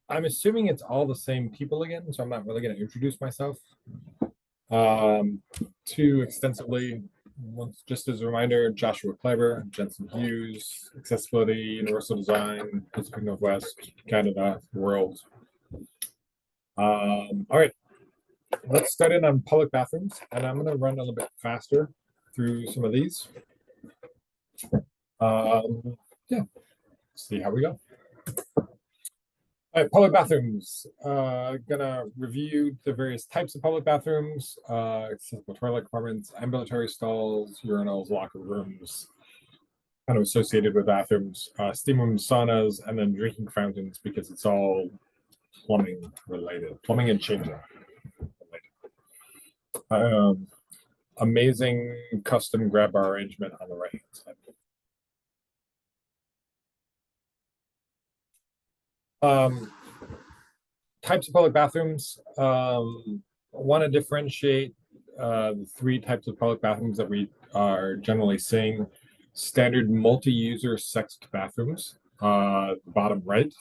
I'm assuming it's all the same people again, so I'm not really going to introduce myself too extensively. Once, just as a reminder, Joshua Kleiber, Jensen Hughes, Accessibility, Universal Design, Pacific Northwest, Canada, World. All right, let's start in on public bathrooms, and I'm going to run a little bit faster through some of these. Yeah, see how we go. All right, public bathrooms. Gonna review the various types of public bathrooms, accessible toilet compartments, ambulatory stalls, urinals, locker rooms, kind of associated with bathrooms, steam rooms, saunas, and then drinking fountains because it's all plumbing related, plumbing and changing related. Amazing custom grab bar arrangement on the right hand side. Types of public bathrooms. Want to differentiate the three types of public bathrooms that we are generally seeing. Standard multi-user sexed bathrooms, bottom right,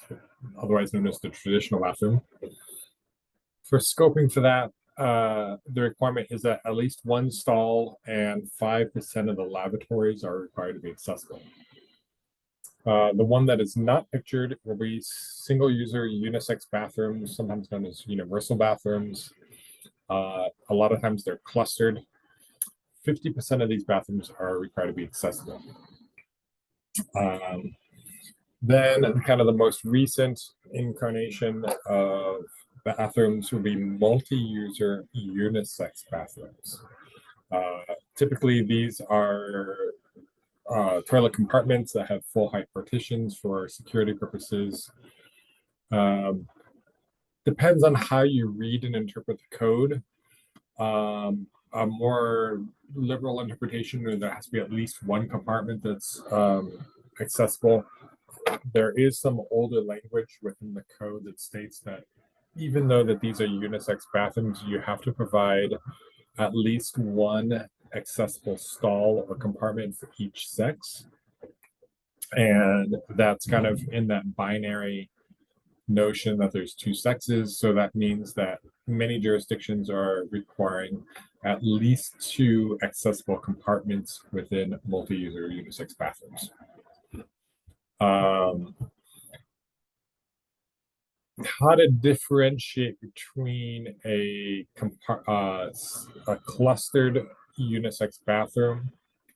otherwise known as the traditional bathroom. For scoping for that, the requirement is that at least one stall and 5% of the lavatories are required to be accessible. The one that is not pictured will be single-user unisex bathrooms, sometimes known as universal bathrooms. A lot of times they're clustered. 50% of these bathrooms are required to be accessible. Then kind of the most recent incarnation of bathrooms would be multi-user unisex bathrooms. Typically, these are toilet compartments that have full height partitions for security purposes. Depends on how you read and interpret the code. A more liberal interpretation, where there has to be at least one compartment that's accessible. There is some older language within the code that states that even though that these are unisex bathrooms, you have to provide at least one accessible stall or compartment for each sex. And that's kind of in that binary notion that there's two sexes. So that means that many jurisdictions are requiring at least two accessible compartments within multi-user unisex bathrooms. How to differentiate between a clustered unisex bathroom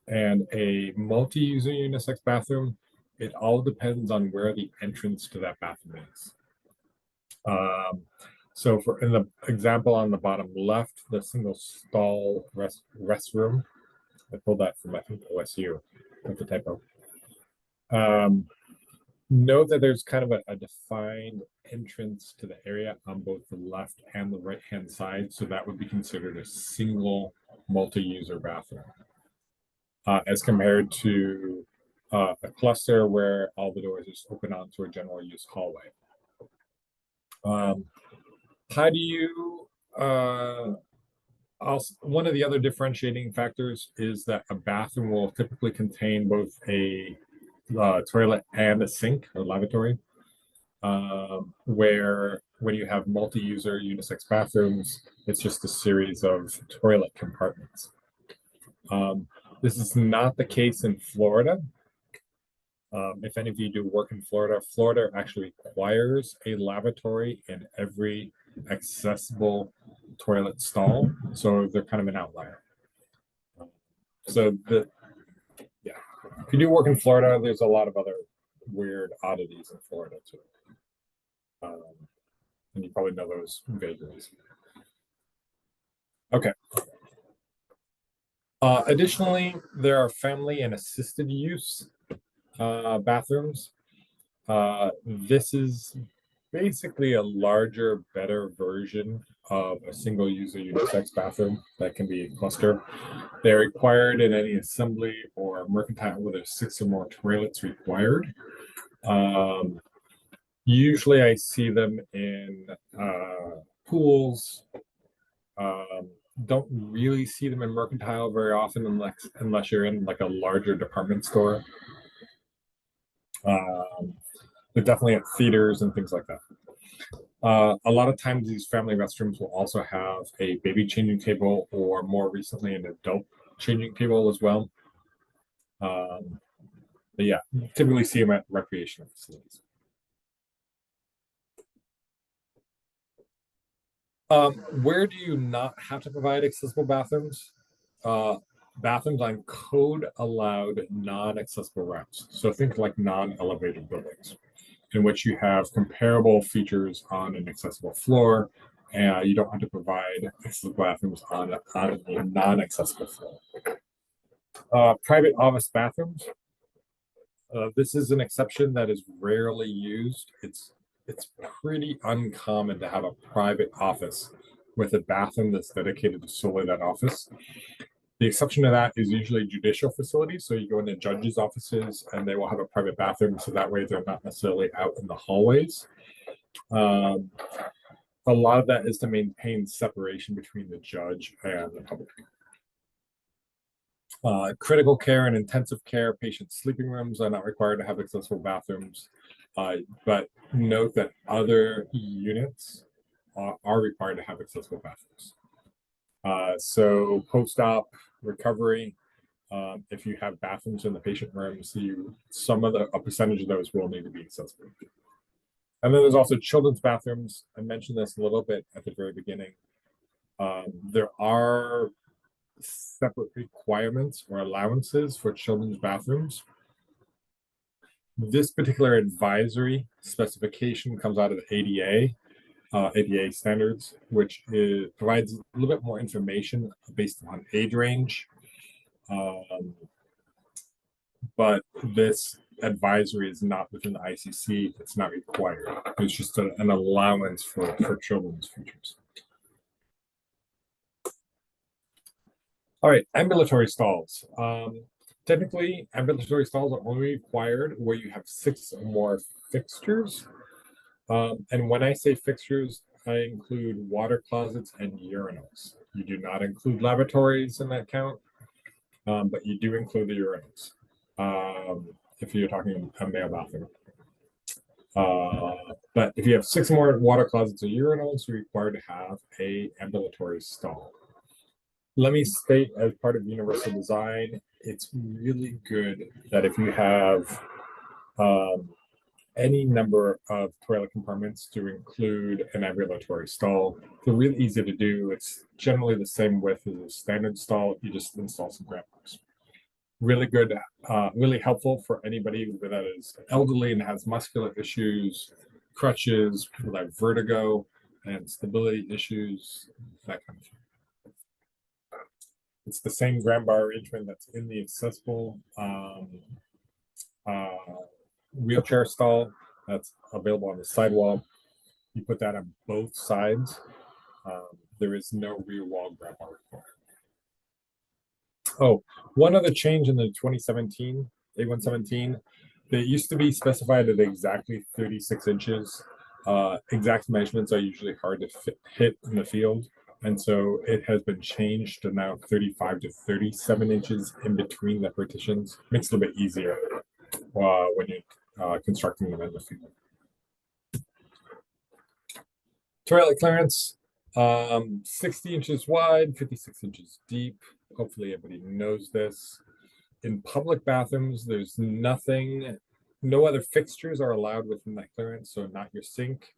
and a multi-user unisex bathroom, it all depends on where the entrance to that bathroom is. So for in the example on the bottom left, the single stall restroom, I pulled that from I think OSU, that's a typo. Note that there's kind of a defined entrance to the area on both the left and the right hand side, so that would be considered a single multi-user bathroom, as compared to a cluster where all the doors just open onto a general use hallway. How do you also, one of the other differentiating factors is that a bathroom will typically contain both a toilet and a sink or lavatory, where when you have multi-user unisex bathrooms, it's just a series of toilet compartments. This is not the case in Florida. If any of you do work in Florida, Florida actually requires a lavatory in every accessible toilet stall, so they're kind of an outlier. So yeah, if you do work in Florida, there's a lot of other weird oddities in Florida too, and you probably know those vagaries. Okay. Additionally, there are family and assisted use bathrooms. This is basically a larger, better version of a single-user unisex bathroom that can be a cluster. They're required in any assembly or mercantile where there's 6 or more toilets required. Usually I see them in pools. Don't really see them in mercantile very often unless you're in like a larger department store. They're definitely at theaters and things like that. A lot of times, these family restrooms will also have a baby changing table, or more recently, an adult changing table as well. Um, but yeah, typically see them at recreational facilities. Where do you not have to provide accessible bathrooms? Uh, Bathrooms on code allowed non-accessible routes. So think like non-elevated buildings, in which you have comparable features on an accessible floor, and you don't have to provide accessible bathrooms on a non-accessible floor. Private office bathrooms. This is an exception that is rarely used. It's pretty uncommon to have a private office with a bathroom that's dedicated to solely that office. The exception to that is usually judicial facilities. So you go into judges' offices and they will have a private bathroom. So that way they're not necessarily out in the hallways. Um, a lot of that is to maintain separation between the judge and the public. Critical care and intensive care patient sleeping rooms are not required to have accessible bathrooms, but note that other units are required to have accessible bathrooms. So post-op recovery, if you have bathrooms in the patient rooms, a percentage of those will need to be accessible. And then there's also children's bathrooms. I mentioned this a little bit at the very beginning. There are separate requirements or allowances for children's bathrooms. This particular advisory specification comes out of the ADA standards, which provides a little bit more information based on age range. But this advisory is not within the ICC. It's not required. It's just an allowance for children's features. All right, ambulatory stalls. Technically, ambulatory stalls are only required where you have 6 or more fixtures. And when I say fixtures, I include water closets and urinals. You do not include lavatories in that count, but you do include the urinals if you're talking a male bathroom. But if you have 6 more water closets or urinals, you're required to have a ambulatory stall. Let me state, as part of universal design, it's really good that if you have any number of toilet compartments to include an ambulatory stall. They're really easy to do. It's generally the same width as a standard stall. You just install some grab bars. Really good, really helpful for anybody that is elderly and has muscular issues, crutches, people that have vertigo and stability issues, that kind of thing. It's the same grab bar arrangement that's in the accessible wheelchair stall that's available on the sidewall. You put that on both sides. There is no rear wall grab bar required. Oh, one other change in the 2017 A117. It used to be specified at exactly 36 inches. Exact measurements are usually hard to hit in the field. And so it has been changed to now 35 to 37 inches in between the partitions. Makes it a little bit easier when you're constructing them in the field. Toilet clearance, 60 inches wide, 56 inches deep. Hopefully everybody knows this. In public bathrooms, there's no other fixtures are allowed within that clearance. So not your sink,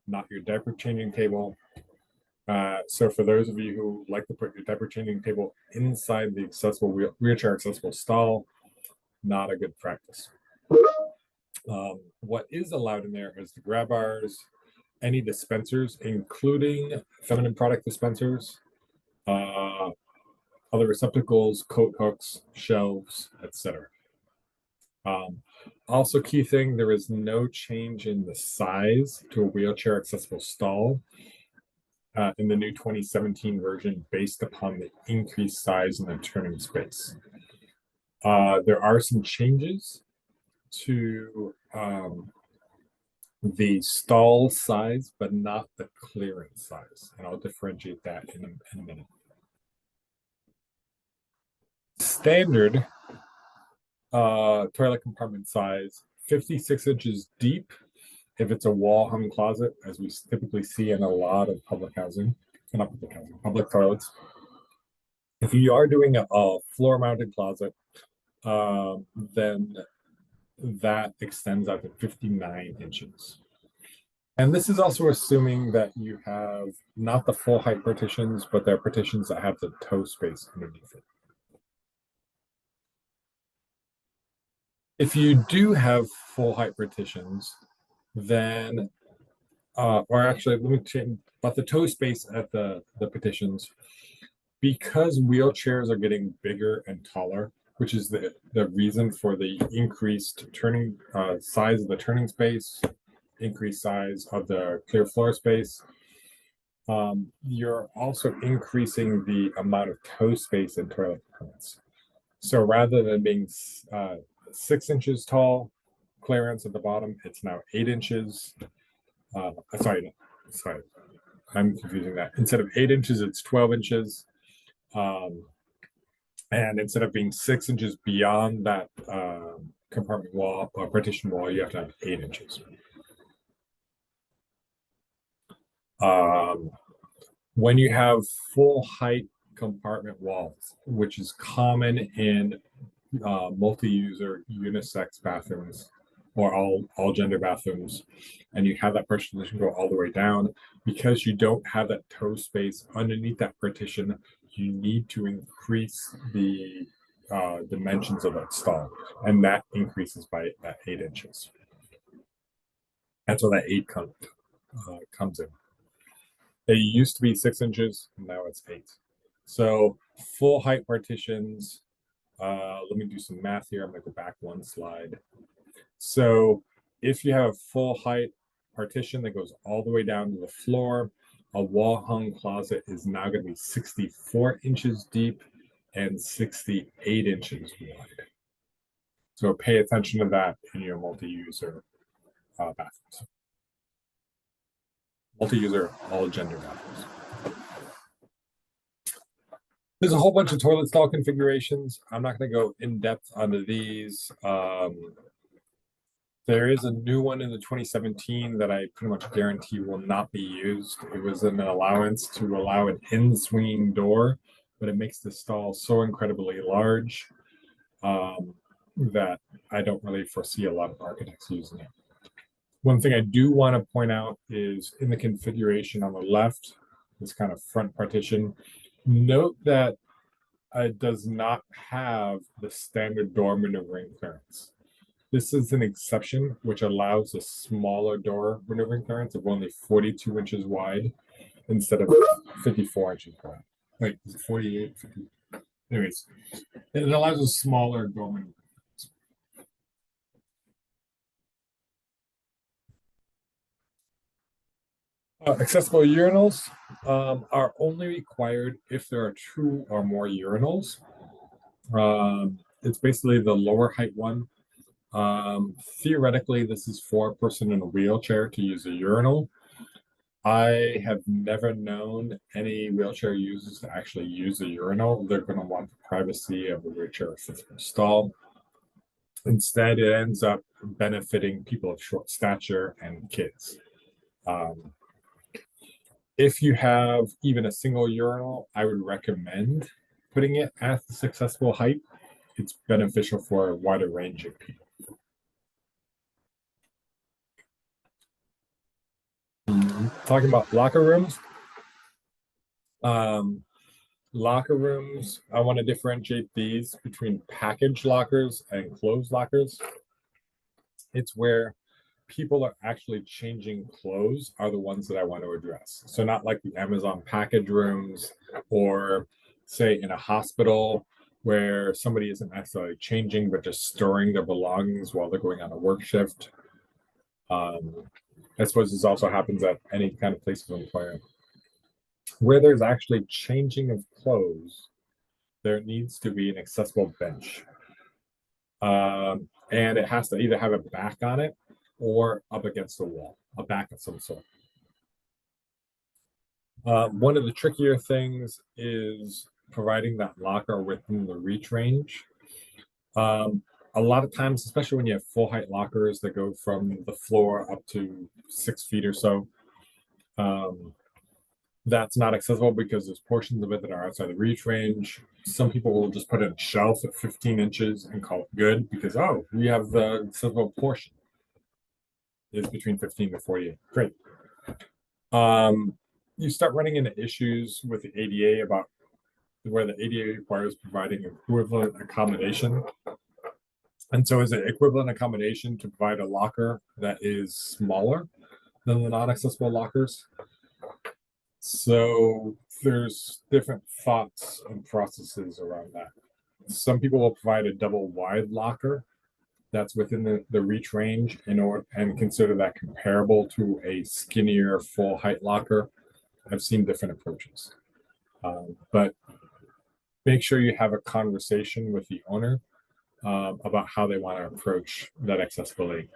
not your diaper changing table. So for those of you who like to put your diaper changing table inside the accessible wheelchair accessible stall, not a good practice. What is allowed in there is the grab bars, any dispensers, including feminine product dispensers, other receptacles, coat hooks, shelves, etc. Also, key thing, there is no change in the size to a wheelchair accessible stall in the new 2017 version based upon the increased size and the turning space. There are some changes to the stall size, but not the clearance size. And I'll differentiate that in a minute. Standard toilet compartment size, 56 inches deep if it's a wall hung closet, as we typically see in a lot of public housing, not public housing, public toilets. If you are doing a floor mounted closet, then that extends out to 59 inches. And this is also assuming that you have not the full height partitions, but they're partitions that have the toe space underneath it. If you do have full height partitions, then, or actually, let me change, but the toe space at the partitions, because wheelchairs are getting bigger and taller, which is the reason for the increased turning size of the turning space, increased size of the clear floor space. You're also increasing the amount of toe space in toilet compartments. So rather than being 6 inches tall clearance at the bottom, it's now 8 inches. Sorry, I'm confusing that. Instead of 8 inches, it's 12 inches. And instead of being 6 inches beyond that compartment wall or partition wall, you have to have 8 inches. When you have full height compartment walls, which is common in multi-user unisex bathrooms or all gender bathrooms, and you have that partition go all the way down, because you don't have that toe space underneath that partition, you need to increase the dimensions of that stall, and that increases by that 8 inches. That's where that 8 comes in. They used to be 6 inches, now it's 8. So full height partitions. Let me do some math here. I'm going to go back one slide. So if you have a full height partition that goes all the way down to the floor, a wall hung closet is now going to be 64 inches deep and 68 inches wide. So pay attention to that in your multi-user bathrooms. Multi-user, all gender bathrooms. There's a whole bunch of toilet stall configurations. I'm not going to go in depth onto these. There is a new one in the 2017 that I pretty much guarantee will not be used. It was an allowance to allow an in-swinging door, but it makes the stall so incredibly large that I don't really foresee a lot of architects using it. One thing I do want to point out is in the configuration on the left, this kind of front partition, note that it does not have the standard door maneuvering clearance. This is an exception, which allows a smaller door maneuvering clearance of only 42 inches wide instead of 54 inches wide. Wait, is it 48? 50? Anyways, it allows a smaller door maneuver. Accessible urinals are only required if there are 2 or more urinals. It's basically the lower height one. Theoretically, this is for a person in a wheelchair to use a urinal. I have never known any wheelchair users to actually use a urinal. They're going to want the privacy of a wheelchair accessible stall. Instead, it ends up benefiting people of short stature and kids. If you have even a single urinal, I would recommend putting it at this accessible height. It's beneficial for a wider range of people. Talking about locker rooms. Locker rooms, I want to differentiate these between package lockers and closed lockers. It's where people are actually changing clothes are the ones that I want to address. So not like the Amazon package rooms, or say in a hospital where somebody isn't necessarily changing but just storing their belongings while they're going on a work shift. I suppose this also happens at any kind of place of employment. Where there's actually changing of clothes, there needs to be an accessible bench. And it has to either have a back on it or up against the wall, a back of some sort. One of the trickier things is providing that locker within the reach range. A a lot of times, especially when you have full height lockers that go from the floor up to 6 feet or so, um, that's not accessible because there's portions of it that are outside the reach range. Some people will just put in a shelf at 15 inches and call it good because, oh, we have the accessible portion is between 15 to 48. Great. You start running into issues with the ADA about where the ADA requires providing equivalent accommodation. And so is it equivalent accommodation to provide a locker that is smaller than the non-accessible lockers? So there's different thoughts and processes around that. Some people will provide a double wide locker that's within the reach range and consider that comparable to a skinnier full height locker. I've seen different approaches. But make sure you have a conversation with the owner about how they want to approach that accessibility.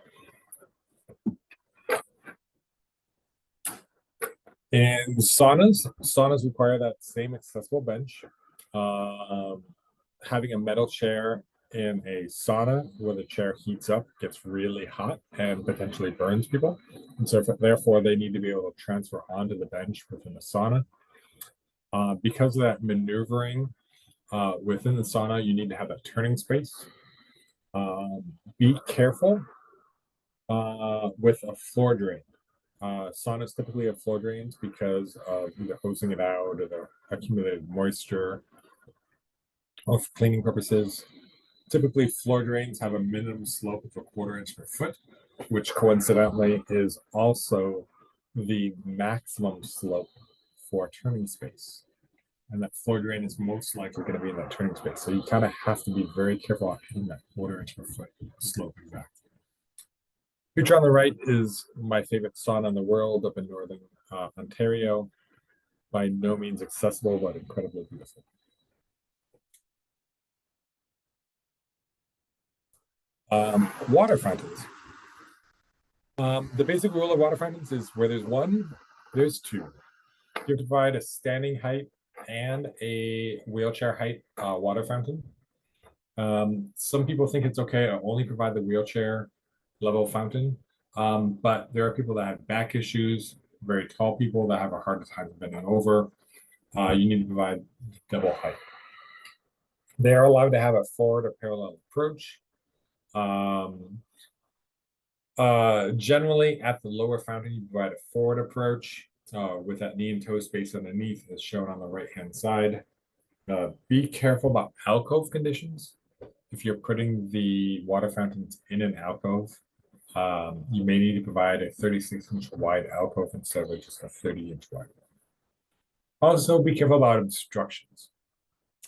And saunas require that same accessible bench. Having a metal chair in a sauna where the chair heats up gets really hot and potentially burns people. And so therefore they need to be able to transfer onto the bench within the sauna. Because of that maneuvering within the sauna, you need to have a turning space. Be careful with a floor drain. Saunas typically have floor drains because of either hosing it out or the accumulated moisture or for cleaning purposes. Typically, floor drains have a minimum slope of 1/4 inch per foot, which coincidentally is also the maximum slope for a turning space. And that floor drain is most likely going to be in that turning space. So you kind of have to be very careful about hitting that 1/4 inch per foot slope exactly. Picture on the right is my favorite sauna in the world up in northern Ontario. By no means accessible, but incredibly beautiful. Water fountains. The basic rule of water fountains is where there's one, there's two. You have to provide a standing height and a wheelchair height water fountain. Some people think it's okay to only provide the wheelchair level fountain, but there are people that have back issues, very tall people that have a hard time bending over. You need to provide double height. They are allowed to have a forward or parallel approach. Generally, at the lower fountain, you provide a forward approach with that knee and toe space underneath, as shown on the right-hand side. Be careful about alcove conditions. If you're putting the water fountains in an alcove, you may need to provide a 36-inch wide alcove instead of just a 30-inch wide. Also, be careful about obstructions.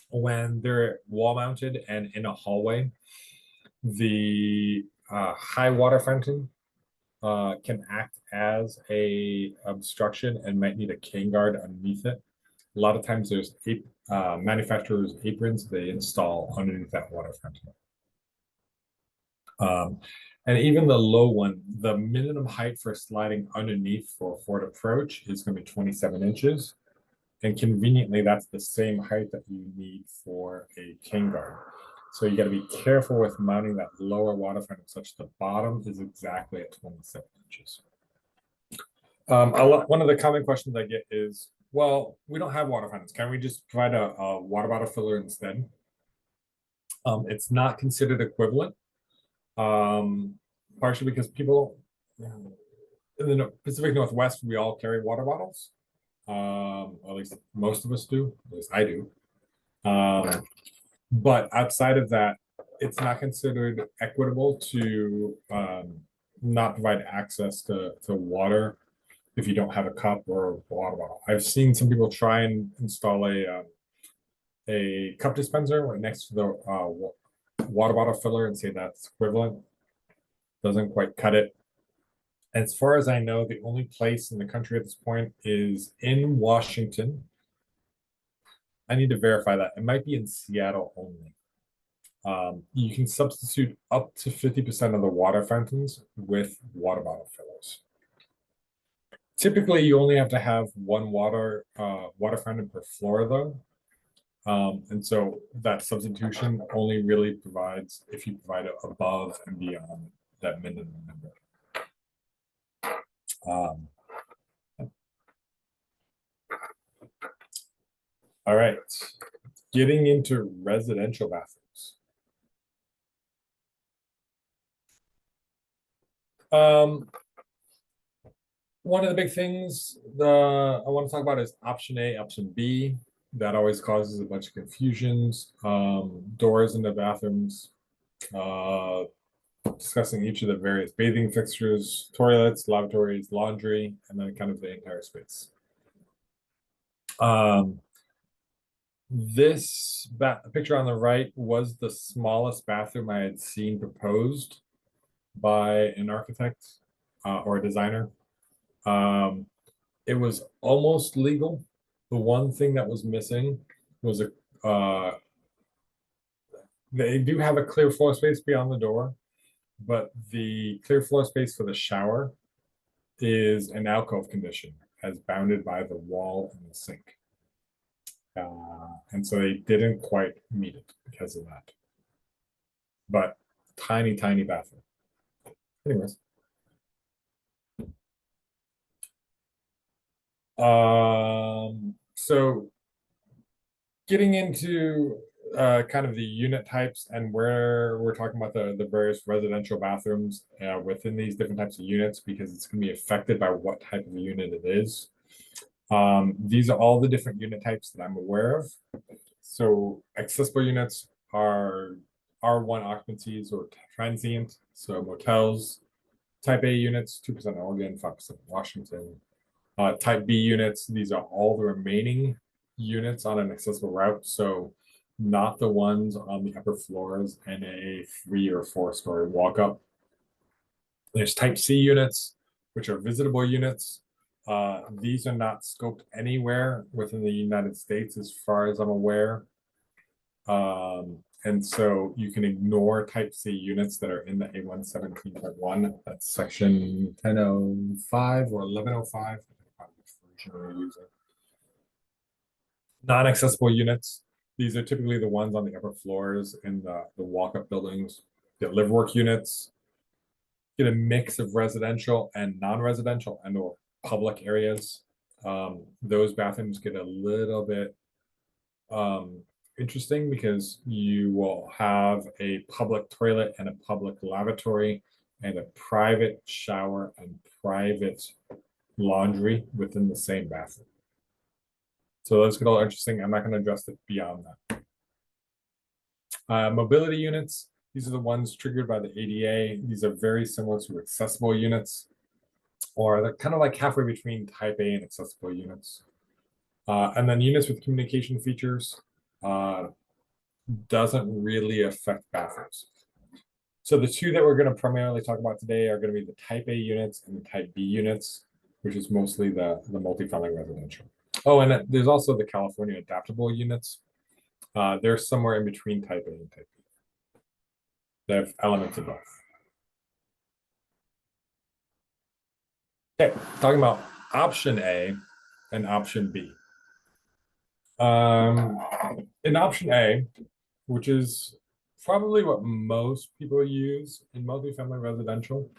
When they're wall mounted and in a hallway, the high water fountain can act as a obstruction and might need a cane guard underneath it. A lot of times there's manufacturers' aprons they install underneath that water fountain. And even the low one, the minimum height for sliding underneath for a forward approach is going to be 27 inches. And conveniently, that's the same height that you need for a cane guard. So you got to be careful with mounting that lower water fountain such the bottom is exactly at 27 inches. One of the common questions I get is, well, we don't have water fountains. Can we just provide a water bottle filler instead? It's not considered equivalent, partially because people in the Pacific Northwest, we all carry water bottles. At least most of us do, at least I do. But outside of that, it's not considered equitable to not provide access to water if you don't have a cup or a water bottle. I've seen some people try and install a cup dispenser right next to the water bottle filler and say that's equivalent. Doesn't quite cut it. As far as I know, the only place in the country at this point is in Washington. I need to verify that. It might be in Seattle only. You can substitute up to 50% of the water fountains with water bottle fillers. Typically, you only have to have one water fountain per floor, though. And so that substitution only really provides if you provide it above and beyond that minimum number. Um, all right, getting into residential bathrooms. One of the big things I want to talk about is option A, option B. That always causes a bunch of confusions. Doors in the bathrooms, discussing each of the various bathing fixtures, toilets, lavatories, laundry, and then kind of the entire space. This picture on the right was the smallest bathroom I had seen proposed by an architect or a designer. It was almost legal. The one thing that was missing was they do have a clear floor space beyond the door, but the clear floor space for the shower is an alcove condition as bounded by the wall and the sink. And so they didn't quite meet it because of that. But tiny, tiny bathroom. Anyways. So getting into kind of the unit types and where we're talking about the various residential bathrooms within these different types of units, because it's going to be affected by what type of unit it is. These are all the different unit types that I'm aware of. So accessible units are R1 occupancies or transient. So motels, type A units, 2% Oregon, 5% Washington. Type B units, these are all the remaining units on an accessible route. So not the ones on the upper floors and a 3 or 4-story walk up. There's type C units, which are visitable units. These are not scoped anywhere within the United States, as far as I'm aware. And so you can ignore type C units that are in the A117.1. That's section 1005 or 1105. Non-accessible units. These are typically the ones on the upper floors in the walk-up buildings. Get live-work units. Get a mix of residential and non-residential and or public areas. Those bathrooms get a little bit interesting because you will have a public toilet and a public lavatory and a private shower and private laundry within the same bathroom. So those get all interesting. I'm not going to address it beyond that. Mobility units. These are the ones triggered by the ADA. These are very similar to accessible units, or they're kind of like halfway between type A and accessible units. And then units with communication features doesn't really affect bathrooms. So the two that we're going to primarily talk about today are going to be the type A units and the type B units, which is mostly the multifamily residential. Oh, and there's also the California adaptable units. They're somewhere in between type A and type B. They have elements of both. Okay, talking about option A and option B. In option A, which is probably what most people use in multifamily residential,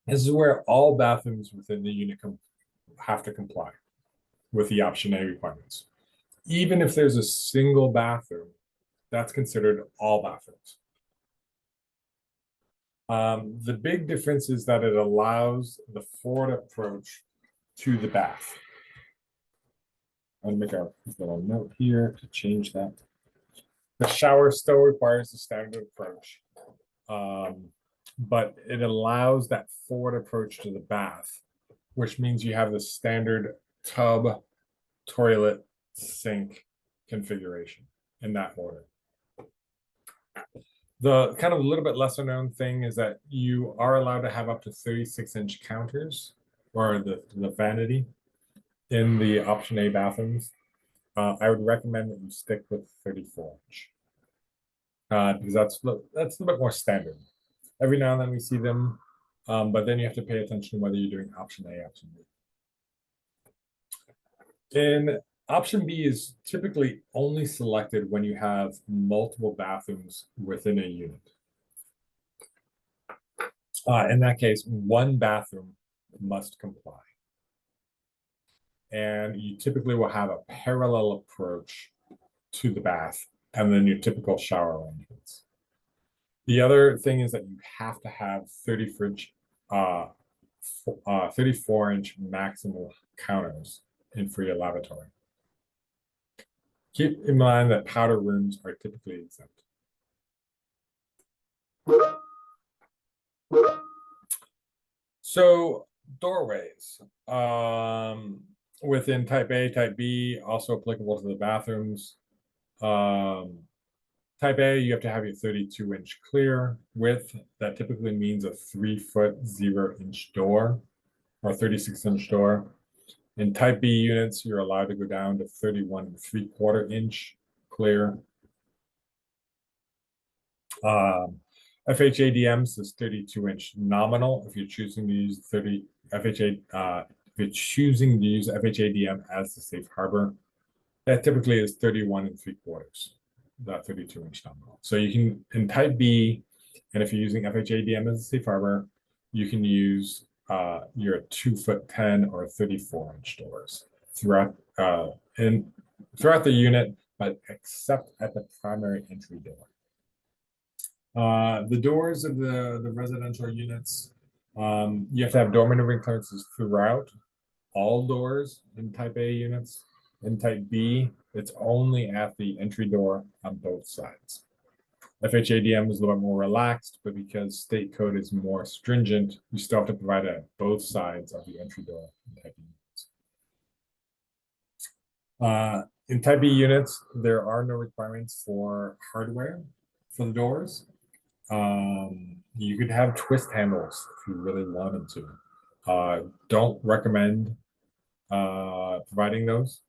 this is where all bathrooms within the unit have to comply with the option A requirements. Even if there's a single bathroom, that's considered all bathrooms. The big difference is that it allows the forward approach to the bath. I'll make a little note here to change that. The shower still requires the standard approach, but it allows that forward approach to the bath, which means you have the standard tub, toilet, sink configuration in that order. The kind of a little bit lesser known thing is that you are allowed to have up to 36-inch counters or the vanity in the option A bathrooms. I would recommend that you stick with 34-inch because that's a little bit more standard. Every now and then we see them, but then you have to pay attention to whether you're doing option A, option B. In Option B is typically only selected when you have multiple bathrooms within a unit. In that case, one bathroom must comply. And you typically will have a parallel approach to the bath and then your typical shower arrangements. The other thing is that you have to have 34-inch maximum counters in for your lavatory. Keep in mind that powder rooms are typically exempt. So doorways within type A, type B, also applicable to the bathrooms. Type A, you have to have your 32-inch clear width. That typically means a 3-foot 0-inch door or 36-inch door. In type B units, you're allowed to go down to 31 3/4 inch clear. FHADMs is 32-inch nominal. If you're choosing to use if you're choosing to use FHADM as the safe harbor, that typically is 31 3/4, that 32-inch nominal. So you can, in type B, and if you're using FHADM as a safe harbor, you can use your 2'10" or 34-inch doors throughout throughout the unit, but except at the primary entry door. The doors of the residential units, you have to have door maneuvering clearances throughout all doors in type A units. In type B, it's only at the entry door on both sides. FHADM is a little bit more relaxed, but because state code is more stringent, you still have to provide it at both sides of the entry door in type B units. In type B units, there are no requirements for hardware for the doors. You could have twist handles if you really wanted to. Don't recommend providing those.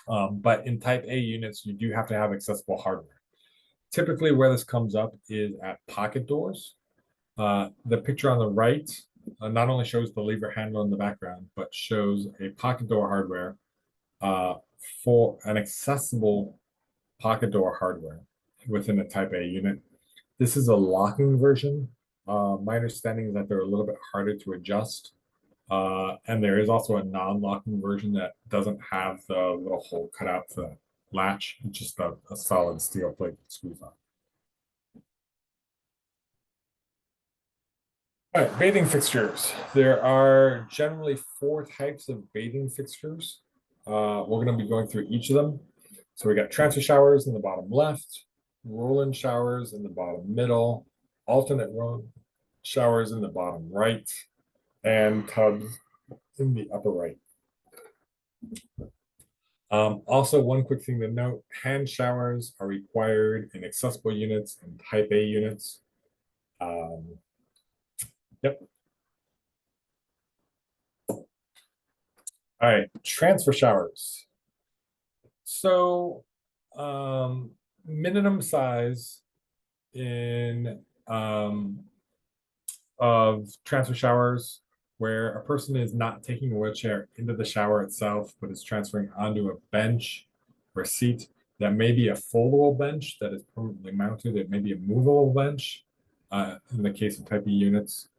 But in type A units, you do have to have accessible hardware. Typically where this comes up is at pocket doors. The picture on the right not only shows the lever handle in the background, but shows a pocket door hardware for an accessible pocket door hardware within a type A unit. This is a locking version. My understanding is that they're a little bit harder to adjust. And there is also a non-locking version that doesn't have the little hole cut out for the latch. It's just a solid steel plate that screws on. All right, bathing fixtures. There are generally 4 types of bathing fixtures. We're going to be going through each of them. So we got transfer showers in the bottom left, roll-in showers in the bottom middle, alternate roll showers in the bottom right, and tubs in the upper right. Also, one quick thing to note, hand showers are required in accessible units and type A units. Yep. All right, transfer showers. So minimum size in of transfer showers where a person is not taking a wheelchair into the shower itself, but is transferring onto a bench or seat. That may be a foldable bench that is permanently mounted. It may be a movable bench in the case of type B units,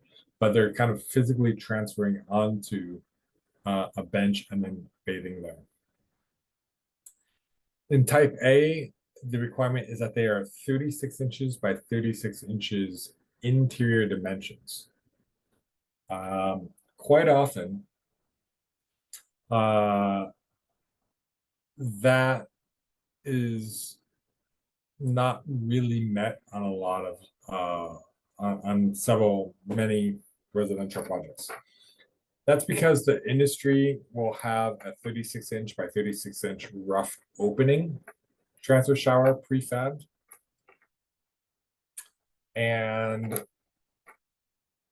but they're kind of physically transferring onto a bench and then bathing there. In type A, the requirement is that they are 36 inches by 36 inches interior dimensions. Quite often, that is not really met on a lot of on many residential projects. That's because the industry will have a 36-inch by 36-inch rough opening transfer shower prefabbed. And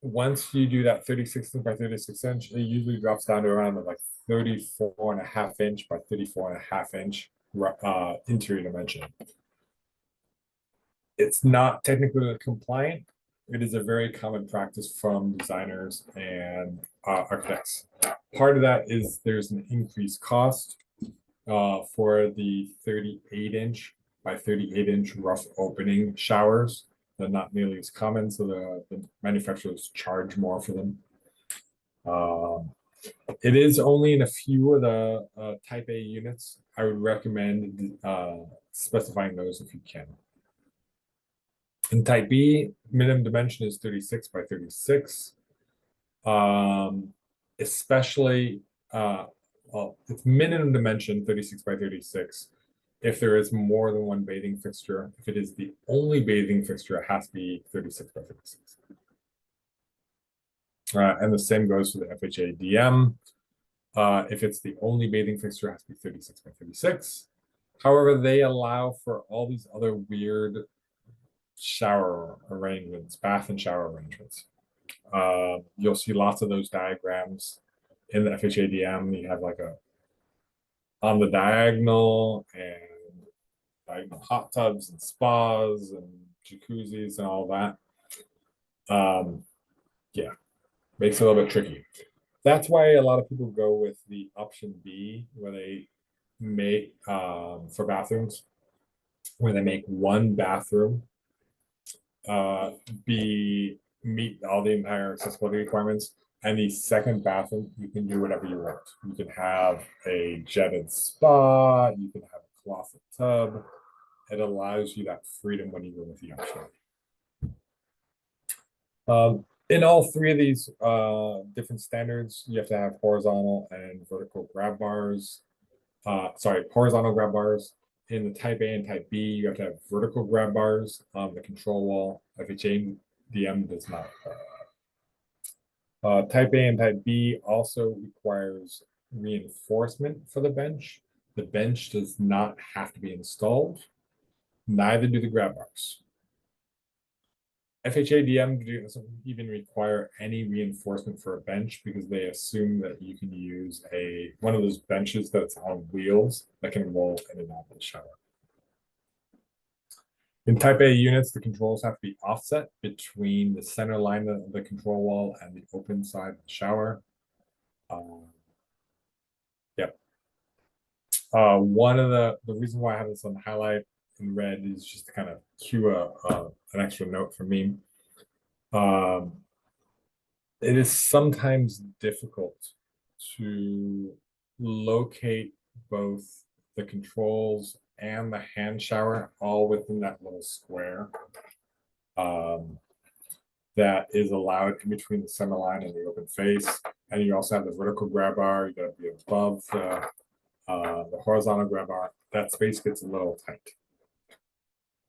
once you do that 36 by 36 inch, it usually drops down to around like 34.5 inch by 34.5 inch interior dimension. It's not technically compliant. It is a very common practice from designers and architects. Part of that is there's an increased cost for the 38-inch by 38-inch rough opening showers. They're not nearly as common, so the manufacturers charge more for them. It is only in a few of the Type A units. I would recommend specifying those if you can. In Type B, minimum dimension is 36 by 36. Especially, well, it's minimum dimension 36 by 36. If there is more than one bathing fixture, if it is the only bathing fixture, it has to be 36 by 36. And the same goes for the FHA DM. If it's the only bathing fixture, it has to be 36 by 36. However, they allow for all these other weird shower arrangements, bath and shower arrangements. You'll see lots of those diagrams in the FHA DM. You have like a on the diagonal and diagonal hot tubs and spas and jacuzzis and all that. Yeah, makes it a little bit tricky. That's why a lot of people go with the option B, where they make for bathrooms, where they make one bathroom meet all the entire accessibility requirements, and the second bathroom you can do whatever you want. You can have a jetted spa, you can have a closet tub. It allows you that freedom when you go with the option. In all three of these different standards, you have to have horizontal and vertical grab bars. Horizontal grab bars. In the Type A and Type B, you have to have vertical grab bars on the control wall. FHA DM does not. Type A and Type B also requires reinforcement for the bench. The bench does not have to be installed. Neither do the grab bars. FHA DM doesn't even require any reinforcement for a bench because they assume that you can use one of those benches that's on wheels that can roll in and out of the shower. In Type A units, the controls have to be offset between the center line of the control wall and the open side of the shower. Yep. One of the reason why I have this on highlight in red is just to kind of cue an extra note for me. It is sometimes difficult to locate both the controls and the hand shower all within that little square that is allowed in between the center line and the open face. And you also have the vertical grab bar. You got to be above the horizontal grab bar. That space gets a little tight.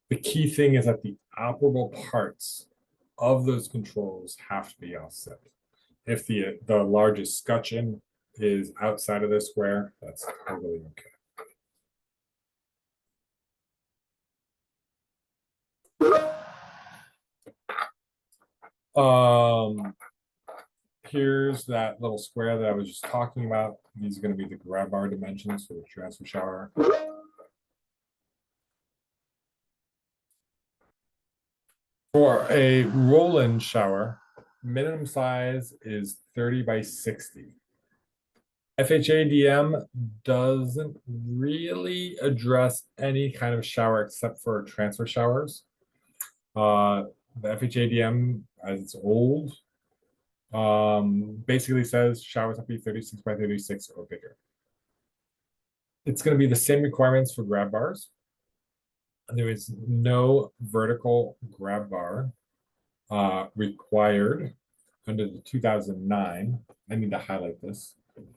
The key thing is that the operable parts of those controls have to be offset. If the largest scutcheon is outside of the square, that's totally okay. Here's that little square that I was just talking about. These are going to be the grab bar dimensions for the transfer shower. For a roll-in shower, minimum size is 30 by 60. FHA DM doesn't really address any kind of shower except for transfer showers. The FHA DM, as it's old, basically says showers have to be 36 by 36 or bigger. It's going to be the same requirements for grab bars. There is no vertical grab bar required under the 2009. I need to highlight this.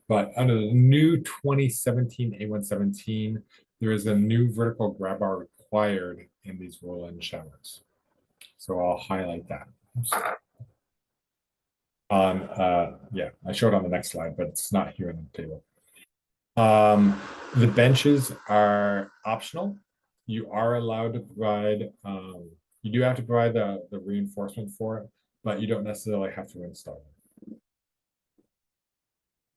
But under the new 2017 A117, there is a new vertical grab bar required in these roll-in showers. So I'll highlight that. Yeah, I showed on the next slide, but it's not here in the table. The benches are optional. You are allowed to provide, you do have to provide the reinforcement for it, but you don't necessarily have to install it.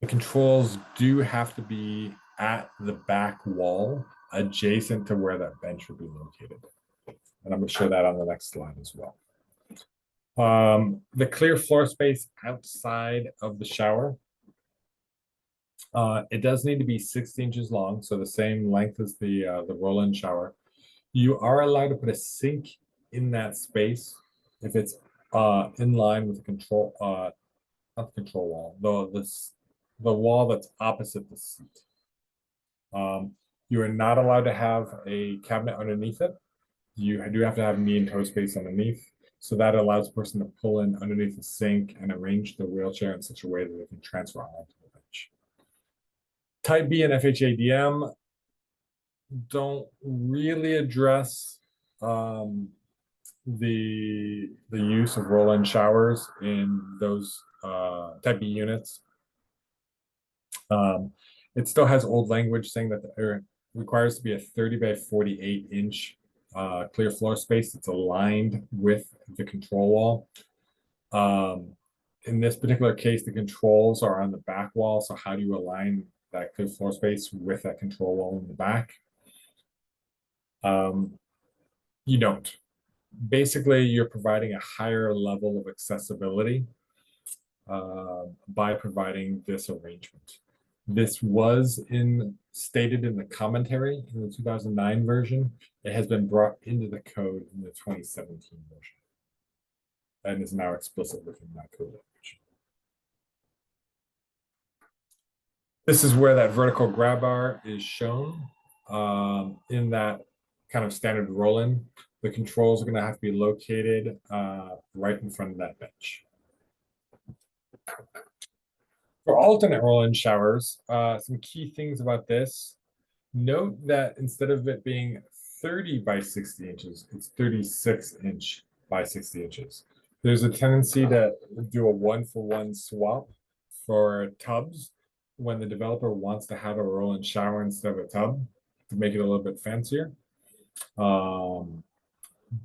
The controls do have to be at the back wall, adjacent to where that bench would be located. And I'm going to show that on the next slide as well. The clear floor space outside of the shower It does need to be 60 inches long, so the same length as the roll-in shower. You are allowed to put a sink in that space if it's in line with the control not the control wall, the wall that's opposite the seat. You are not allowed to have a cabinet underneath it. You do have to have knee and toe space underneath. So that allows a person to pull in underneath the sink and arrange the wheelchair in such a way that they can transfer onto the bench. Type B and FHADM don't really address the use of roll-in showers in those type B units. It still has old language saying that it requires to be a 30 by 48 inch clear floor space that's aligned with the control wall. In this particular case, the controls are on the back wall. So how do you align that clear floor space with that control wall in the back? You don't. Basically, you're providing a higher level of accessibility by providing this arrangement. This was stated in the commentary in the 2009 version. It has been brought into the code in the 2017 version and is now explicit within that code language. This is where that vertical grab bar is shown in that kind of standard roll-in. The controls are going to have to be located right in front of that bench. For alternate roll-in showers, some key things about this. Note that instead of it being 30 by 60 inches, it's 36 inch by 60 inches. There's a tendency to do a one-for-one swap for tubs when the developer wants to have a roll-in shower instead of a tub to make it a little bit fancier.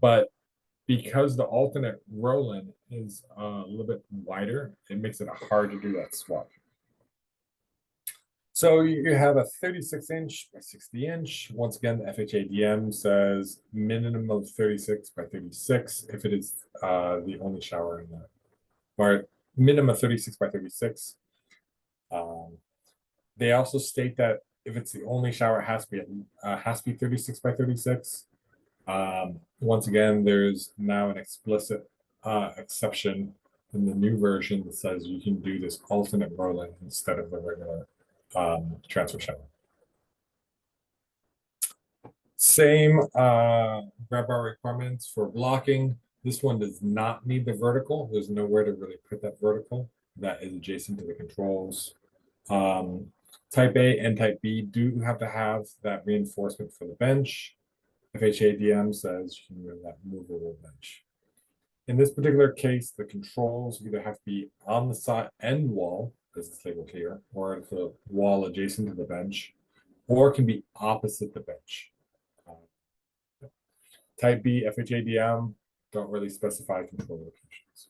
But because the alternate roll-in is a little bit wider, it makes it hard to do that swap. So you have a 36 inch by 60 inch. Once again, the FHADM says minimum of 36 by 36 if it is the only shower in there, or minimum of 36 by 36. They also state that if it's the only shower, it has to be 36 by 36. Once again, there's now an explicit exception in the new version that says you can do this alternate roll-in instead of the regular transfer shower. Same grab bar requirements for blocking. This one does not need the vertical. There's nowhere to really put that vertical. That is adjacent to the controls. Type A and Type B do have to have that reinforcement for the bench. FHADM says you can move that movable bench. In this particular case, the controls either have to be on the side end wall, as it's labeled here, or the wall adjacent to the bench, or can be opposite the bench. Type B, FHADM don't really specify control locations.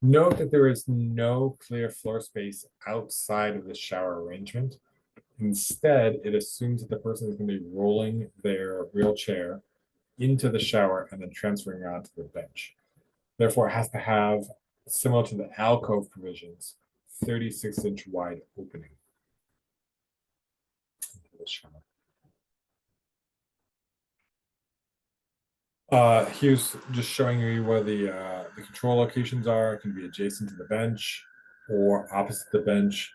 Note that there is no clear floor space outside of the shower arrangement. Instead, it assumes that the person is going to be rolling their wheelchair into the shower and then transferring it onto the bench. Therefore, it has to have, similar to the alcove provisions, 36-inch wide opening into the shower. Here's just showing you where the control locations are. It can be adjacent to the bench or opposite the bench.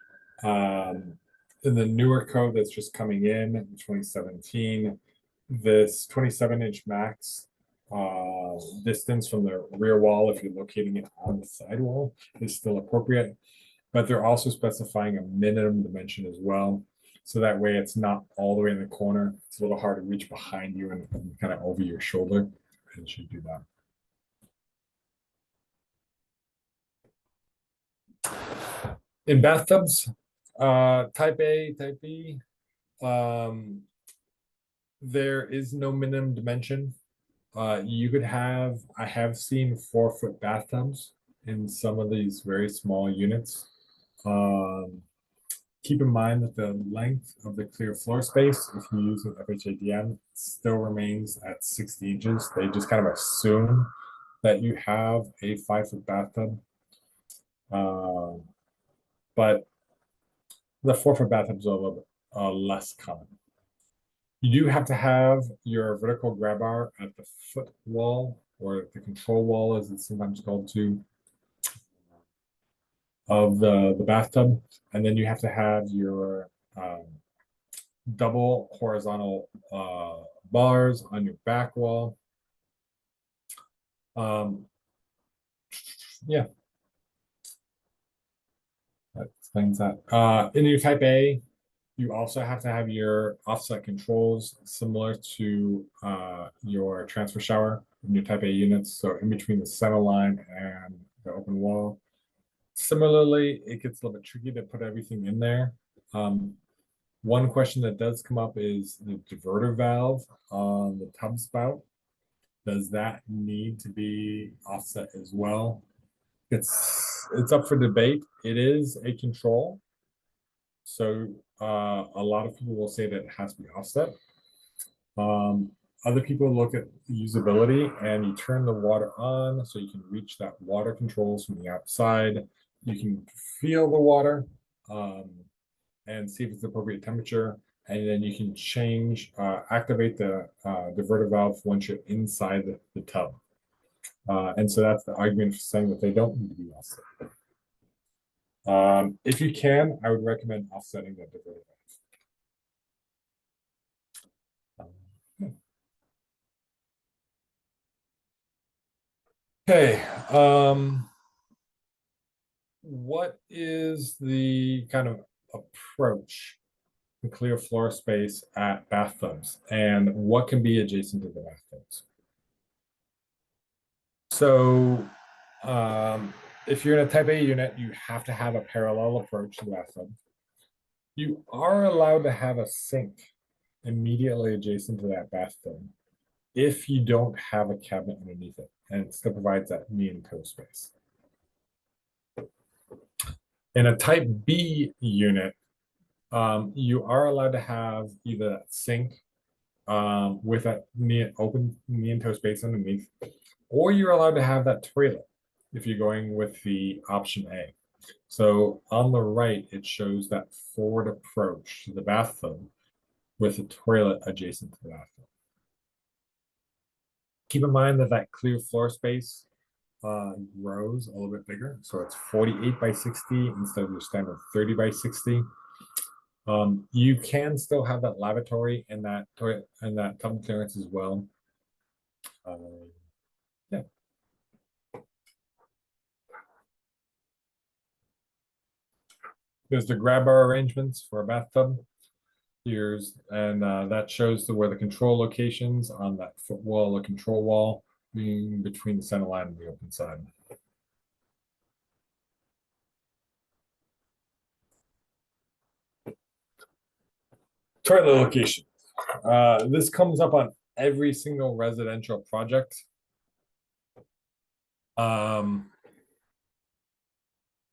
In the newer code that's just coming in 2017, this 27-inch max distance from the rear wall, if you're locating it on the sidewall, is still appropriate. But they're also specifying a minimum dimension as well. So that way it's not all the way in the corner. It's a little hard to reach behind you and kind of over your shoulder. It should do that. In bathtubs, type A, type B, there is no minimum dimension. You could have, I have seen 4-foot bathtubs in some of these very small units. Keep in mind that the length of the clear floor space, if you use an FHADM, still remains at 60 inches. They just kind of assume that you have a 5-foot bathtub. But The 4-foot bathtubs are a little bit less common. You do have to have your vertical grab bar at the foot wall, or the control wall, as it's sometimes called too, of the bathtub. And then you have to have your double horizontal bars on your back wall. Yeah, that explains that. In your type A, you also have to have your offset controls similar to your transfer shower in your type A units. So in between the center line and the open wall. Similarly, it gets a little bit tricky to put everything in there. One question that does come up is the diverter valve on the tub spout. Does that need to be offset as well? It's up for debate. It is a control, so a lot of people will say that it has to be offset. Other people look at usability, and you turn the water on so you can reach that water controls from the outside. You can feel the water and see if it's the appropriate temperature, and then you can activate the diverter valve once you're inside the tub. And so that's the argument for saying that they don't need to be offset. If you can, I would recommend offsetting the diverter valve. Okay. What is the kind of approach to clear floor space at bathtubs, and what can be adjacent to the bathtubs? So, if you're in a type A unit, you have to have a parallel approach to the bathtub. You are allowed to have a sink immediately adjacent to that bathtub if you don't have a cabinet underneath it, and it still provides that knee and toe space. In a type B unit, you are allowed to have either a sink with a open knee and toe space underneath, or you're allowed to have that toilet if you're going with the option A. So on the right, it shows that forward approach to the bathtub with a toilet adjacent to the bathtub. Keep in mind that that clear floor space grows a little bit bigger. So it's 48 by 60 instead of your standard 30 by 60. You can still have that lavatory and that toilet and that tub clearance as well. Yeah. There's the grab bar arrangements for a bathtub. That shows where the control locations on that foot wall, the control wall, being between the center line and the open side. Toilet location. This comes up on every single residential project.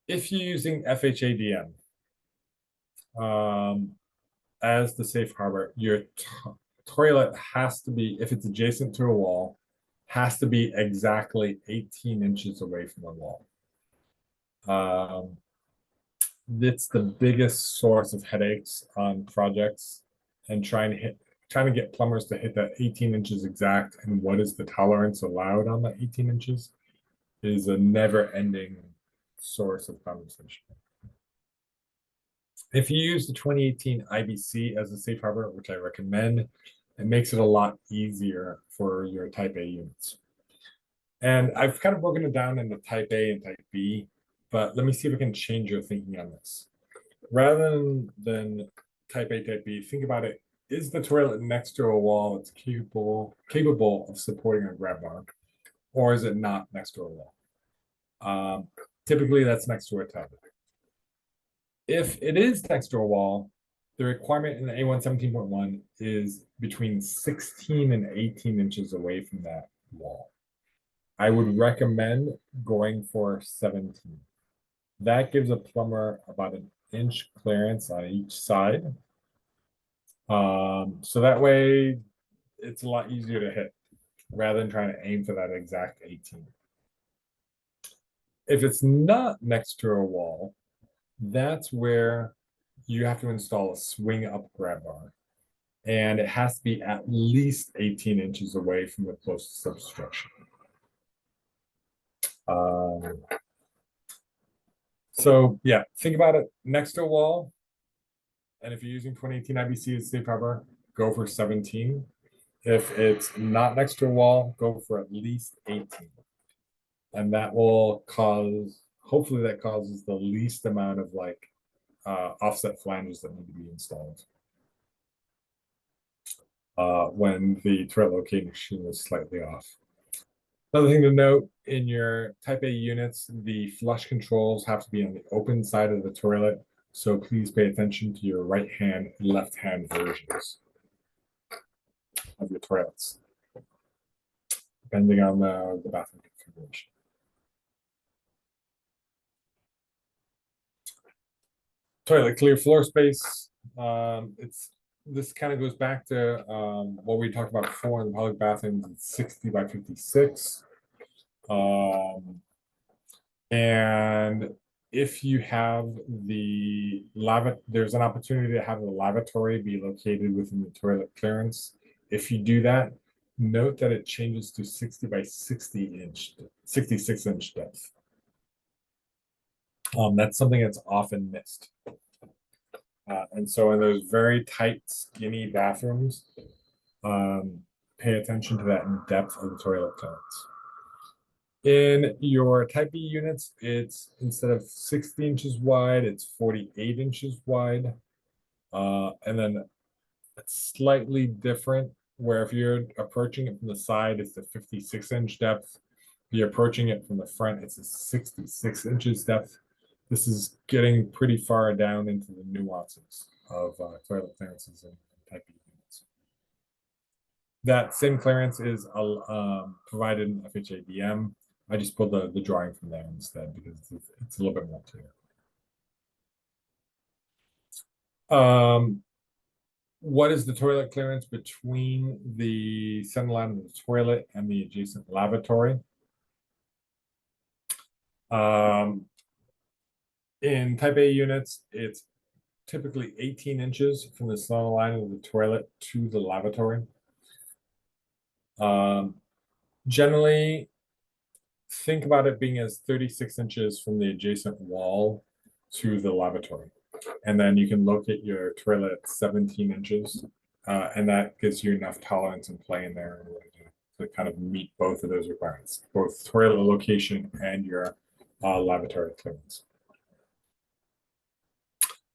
If you're using FHADM as the safe harbor, your toilet has to be, if it's adjacent to a wall, has to be exactly 18 inches away from the wall. It's the biggest source of headaches on projects, and trying to get plumbers to hit that 18 inches exact and what is the tolerance allowed on that 18 inches is a never-ending source of conversation. If you use the 2018 IBC as a safe harbor, which I recommend, it makes it a lot easier for your type A units. And I've kind of broken it down into type A and type B, but let me see if I can change your thinking on this. Rather than type A, type B, think about it. Is the toilet next to a wall that's capable of supporting a grab bar, or is it not next to a wall? Typically, that's next to a tub. If it is next to a wall, the requirement in the A1 17.1 is between 16 and 18 inches away from that wall. I would recommend going for 17. That gives a plumber about an inch clearance on each side. So that way it's a lot easier to hit rather than trying to aim for that exact 18. If it's not next to a wall, that's where you have to install a swing up grab bar. And it has to be at least 18 inches away from the closest obstruction. So yeah, think about it next to a wall. And if you're using 2018 IBC as safe harbor, go for 17. If it's not next to a wall, go for at least 18. And that will cause, hopefully that causes the least amount of like offset flanges that need to be installed when the turret location is slightly off. Another thing to note, in your Type A units, the flush controls have to be on the open side of the toilet, so please pay attention to your right hand, left hand versions of your toilets, depending on the bathroom configuration. Toilet clear floor space. This kind of goes back to what we talked about before in the public bathrooms. It's 60 by 56. And if you have there's an opportunity to have the lavatory be located within the toilet clearance. If you do that, note that it changes to 60 by 66 inch depth. That's something that's often missed. And so in those very tight, skinny bathrooms, pay attention to that depth of the toilet clearance. In your Type B units, it's instead of 60 inches wide, it's 48 inches wide. And then it's slightly different, where if you're approaching it from the side, it's a 56-inch depth. If you're approaching it from the front, it's a 66 inches depth. This is getting pretty far down into the nuances of toilet clearances in Type B units. That same clearance is provided in FHA-DM. I just pulled the drawing from there instead because it's a little bit more clear. What is the toilet clearance between the center line of the toilet and the adjacent lavatory? In Type A units, it's typically 18 inches from the center line of the toilet to the lavatory. Generally, think about it being as 36 inches from the adjacent wall to the lavatory. And then you can locate your toilet at 17 inches. And that gives you enough tolerance and play in there in order to kind of meet both of those requirements, both toilet location and your lavatory clearance.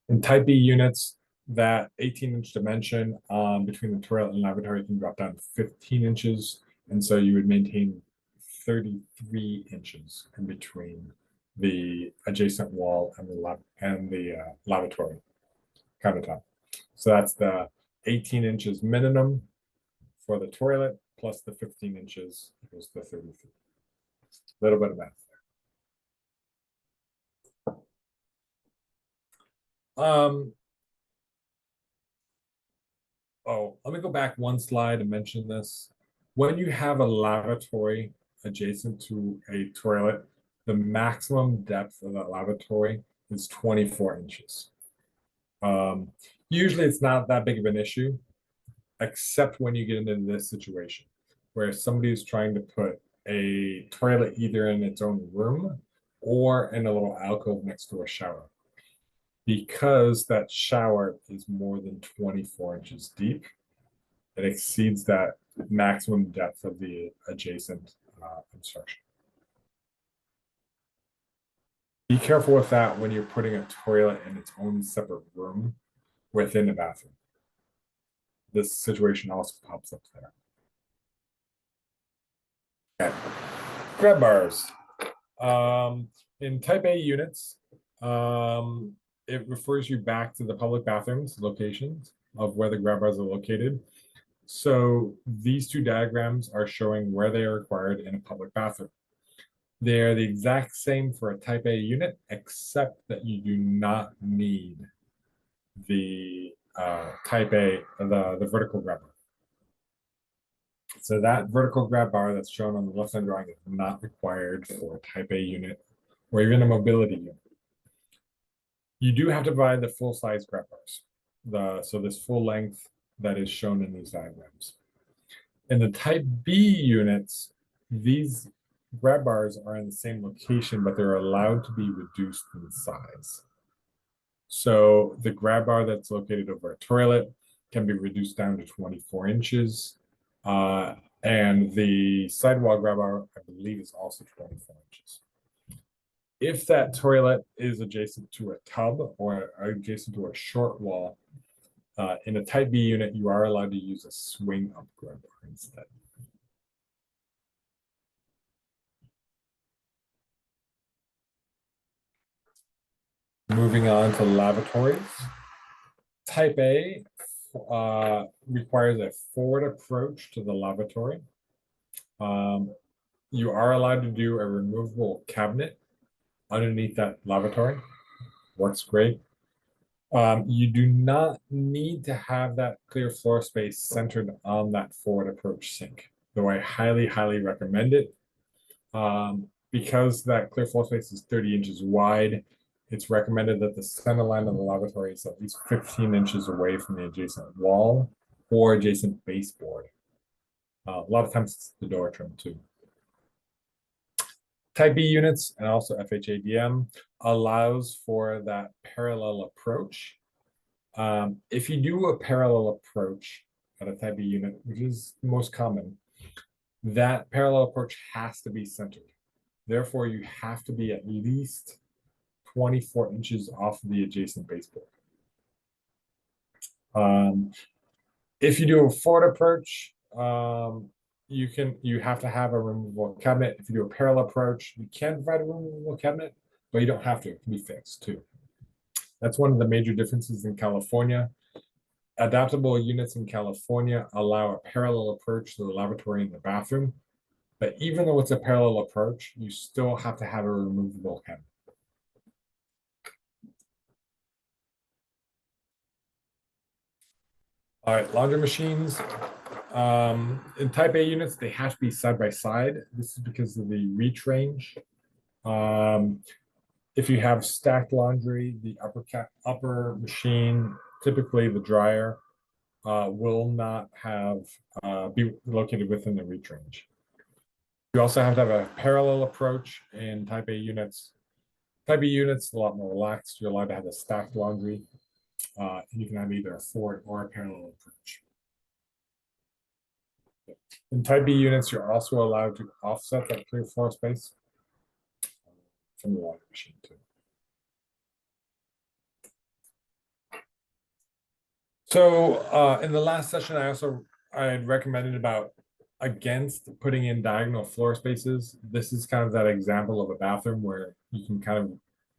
In Type B units, that 18-inch dimension between the toilet and lavatory can drop down to 15 inches. And so you would maintain 33 inches in between the adjacent wall and the lavatory countertop. So that's the 18 inches minimum for the toilet plus the 15 inches equals the 33. A little bit of math there. Let me go back one slide and mention this. When you have a lavatory adjacent to a toilet, the maximum depth of that lavatory is 24 inches. Usually it's not that big of an issue, except when you get into this situation where somebody is trying to put a toilet either in its own room or in a little alcove next to a shower. Because that shower is more than 24 inches deep, it exceeds that maximum depth of the adjacent obstruction. Be careful with that when you're putting a toilet in its own separate room within a bathroom. This situation also pops up there. Okay. Grab bars. In Type A units, it refers you back to the public bathrooms locations of where the grab bars are located. So these two diagrams are showing where they are required in a public bathroom. They're the exact same for a Type A unit, except that you do not need the Type A, the vertical grab bar. So that vertical grab bar that's shown on the left-hand drawing is not required for a Type A unit or even a mobility unit. You do have to provide the full size grab bars. So this full length that is shown in these diagrams. In the type B units, these grab bars are in the same location, but they're allowed to be reduced in size. So the grab bar that's located over a toilet can be reduced down to 24 inches. And the sidewall grab bar, I believe, is also 24 inches. If that toilet is adjacent to a tub or adjacent to a short wall, in a type B unit, you are allowed to use a swing up grab bar instead. Moving on to lavatories. Type A requires a forward approach to the lavatory. You are allowed to do a removable cabinet underneath that lavatory. Works great. You do not need to have that clear floor space centered on that forward approach sink, though I highly, highly recommend it. Because that clear floor space is 30 inches wide, it's recommended that the center line of the lavatory is at least 15 inches away from the adjacent wall or adjacent baseboard. A lot of times it's the door trim too. Type B units and also FHADM allows for that parallel approach. If you do a parallel approach at a type B unit, which is the most common, that parallel approach has to be centered. Therefore, you have to be at least 24 inches off of the adjacent baseboard. If you do a forward approach, you have to have a removable cabinet. If you do a parallel approach, you can provide a removable cabinet, but you don't have to. It can be fixed too. That's one of the major differences in California. Adaptable units in California allow a parallel approach to the lavatory and the bathroom. But even though it's a parallel approach, you still have to have a removable cabinet. All right, laundry machines. In type A units, they have to be side by side. This is because of the reach range. If you have stacked laundry, the upper machine, typically the dryer, will not be located within the reach range. You also have to have a parallel approach in type A units. Type B units, a lot more relaxed. You're allowed to have a stacked laundry. And you can have either a forward or a parallel approach. In type B units, you're also allowed to offset that clear floor space from the laundry machine too. So in the last session, I had recommended against putting in diagonal floor spaces. This is kind of that example of a bathroom where you can kind of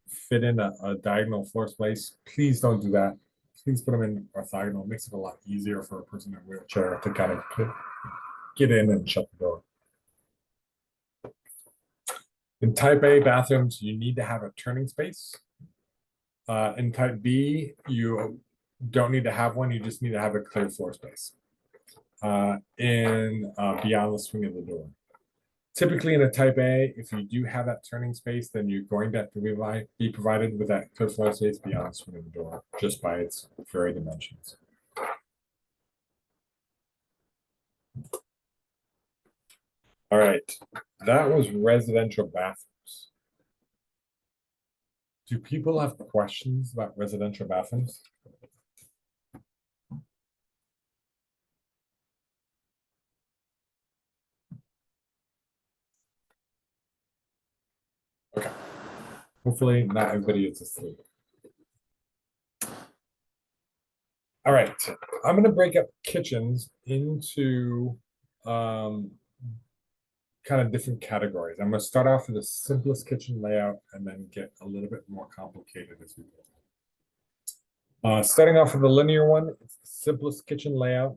fit in a diagonal floor space. Please don't do that. Please put them in orthogonal. It makes it a lot easier for a person in a wheelchair to kind of get in and shut the door. In type A bathrooms, you need to have a turning space. In type B, you don't need to have one. You just need to have a clear floor space beyond the swing of the door. Typically in a type A, if you do have that turning space, then you're going to have to be provided with that clear floor space beyond the swing of the door, just by its very dimensions. All right, that was residential bathrooms. Do people have questions about residential bathrooms? Okay. Hopefully not everybody is asleep. All right, I'm going to break up kitchens into kind of different categories. I'm going to start off with the simplest kitchen layout and then get a little bit more complicated as we go. Starting off with the linear one, it's the simplest kitchen layout.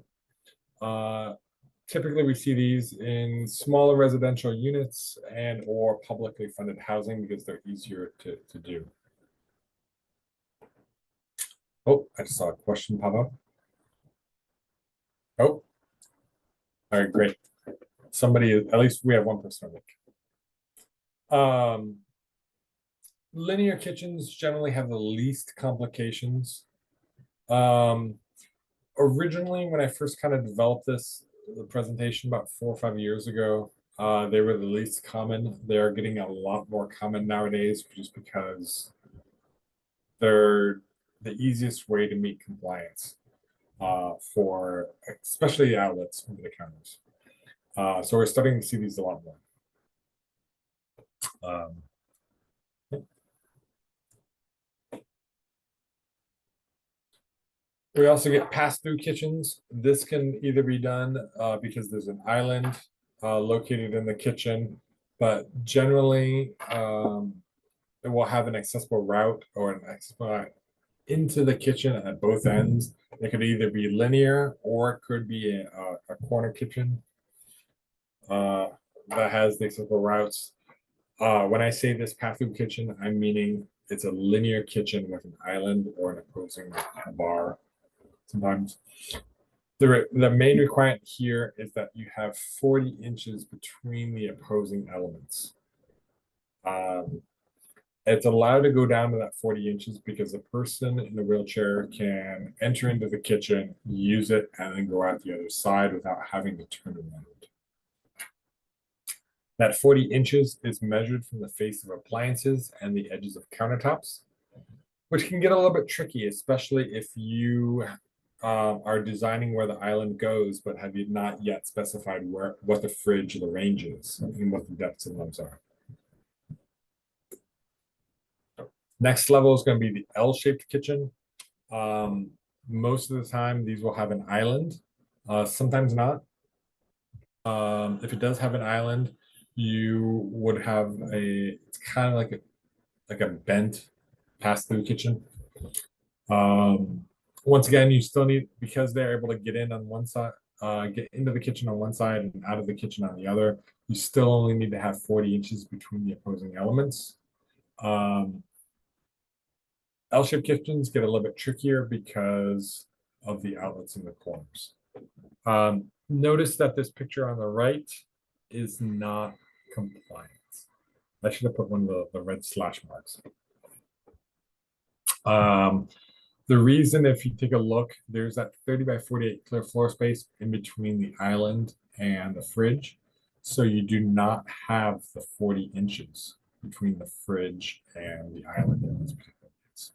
Typically, we see these in smaller residential units and or publicly funded housing because they're easier to do. Oh, I just saw a question pop up. Oh, all right, great. Somebody, at least we have one person awake. linear kitchens generally have the least complications. Um, Originally, when I first kind of developed the presentation about 4 or 5 years ago, they were the least common. They're getting a lot more common nowadays just because they're the easiest way to meet compliance for especially outlets over the counters. So we're starting to see these a lot more. Um, we also get pass-through kitchens. This can either be done because there's an island located in the kitchen, but generally it will have an accessible route or an accessible route into the kitchen at both ends. It could either be linear or it could be a corner kitchen uh, that has the accessible routes. When I say this pass-through kitchen, I'm meaning it's a linear kitchen with an island or an opposing bar sometimes. The main requirement here is that you have 40 inches between the opposing elements. Um, it's allowed to go down to that 40 inches because a person in a wheelchair can enter into the kitchen, use it, and then go out the other side without having to turn around. That 40 inches is measured from the face of appliances and the edges of countertops, which can get a little bit tricky, especially if you are designing where the island goes, but have you not yet specified what the fridge, the range is, and what the depths of those are. Next level is going to be the L-shaped kitchen. Most of the time, these will have an island. Sometimes not. If it does have an island, you would have it's kind of like a bent pass-through kitchen. Once again, you still need, because they're able to get in on one side, get into the kitchen on one side and out of the kitchen on the other, you still only need to have 40 inches between the opposing elements. L-shaped kitchens get a little bit trickier because of the outlets in the corners. Notice that this picture on the right is not compliant. I should have put one of the red slash marks. The reason, if you take a look, there's that 30 by 48 clear floor space in between the island and the fridge. So you do not have the 40 inches between the fridge and the island in this particular case.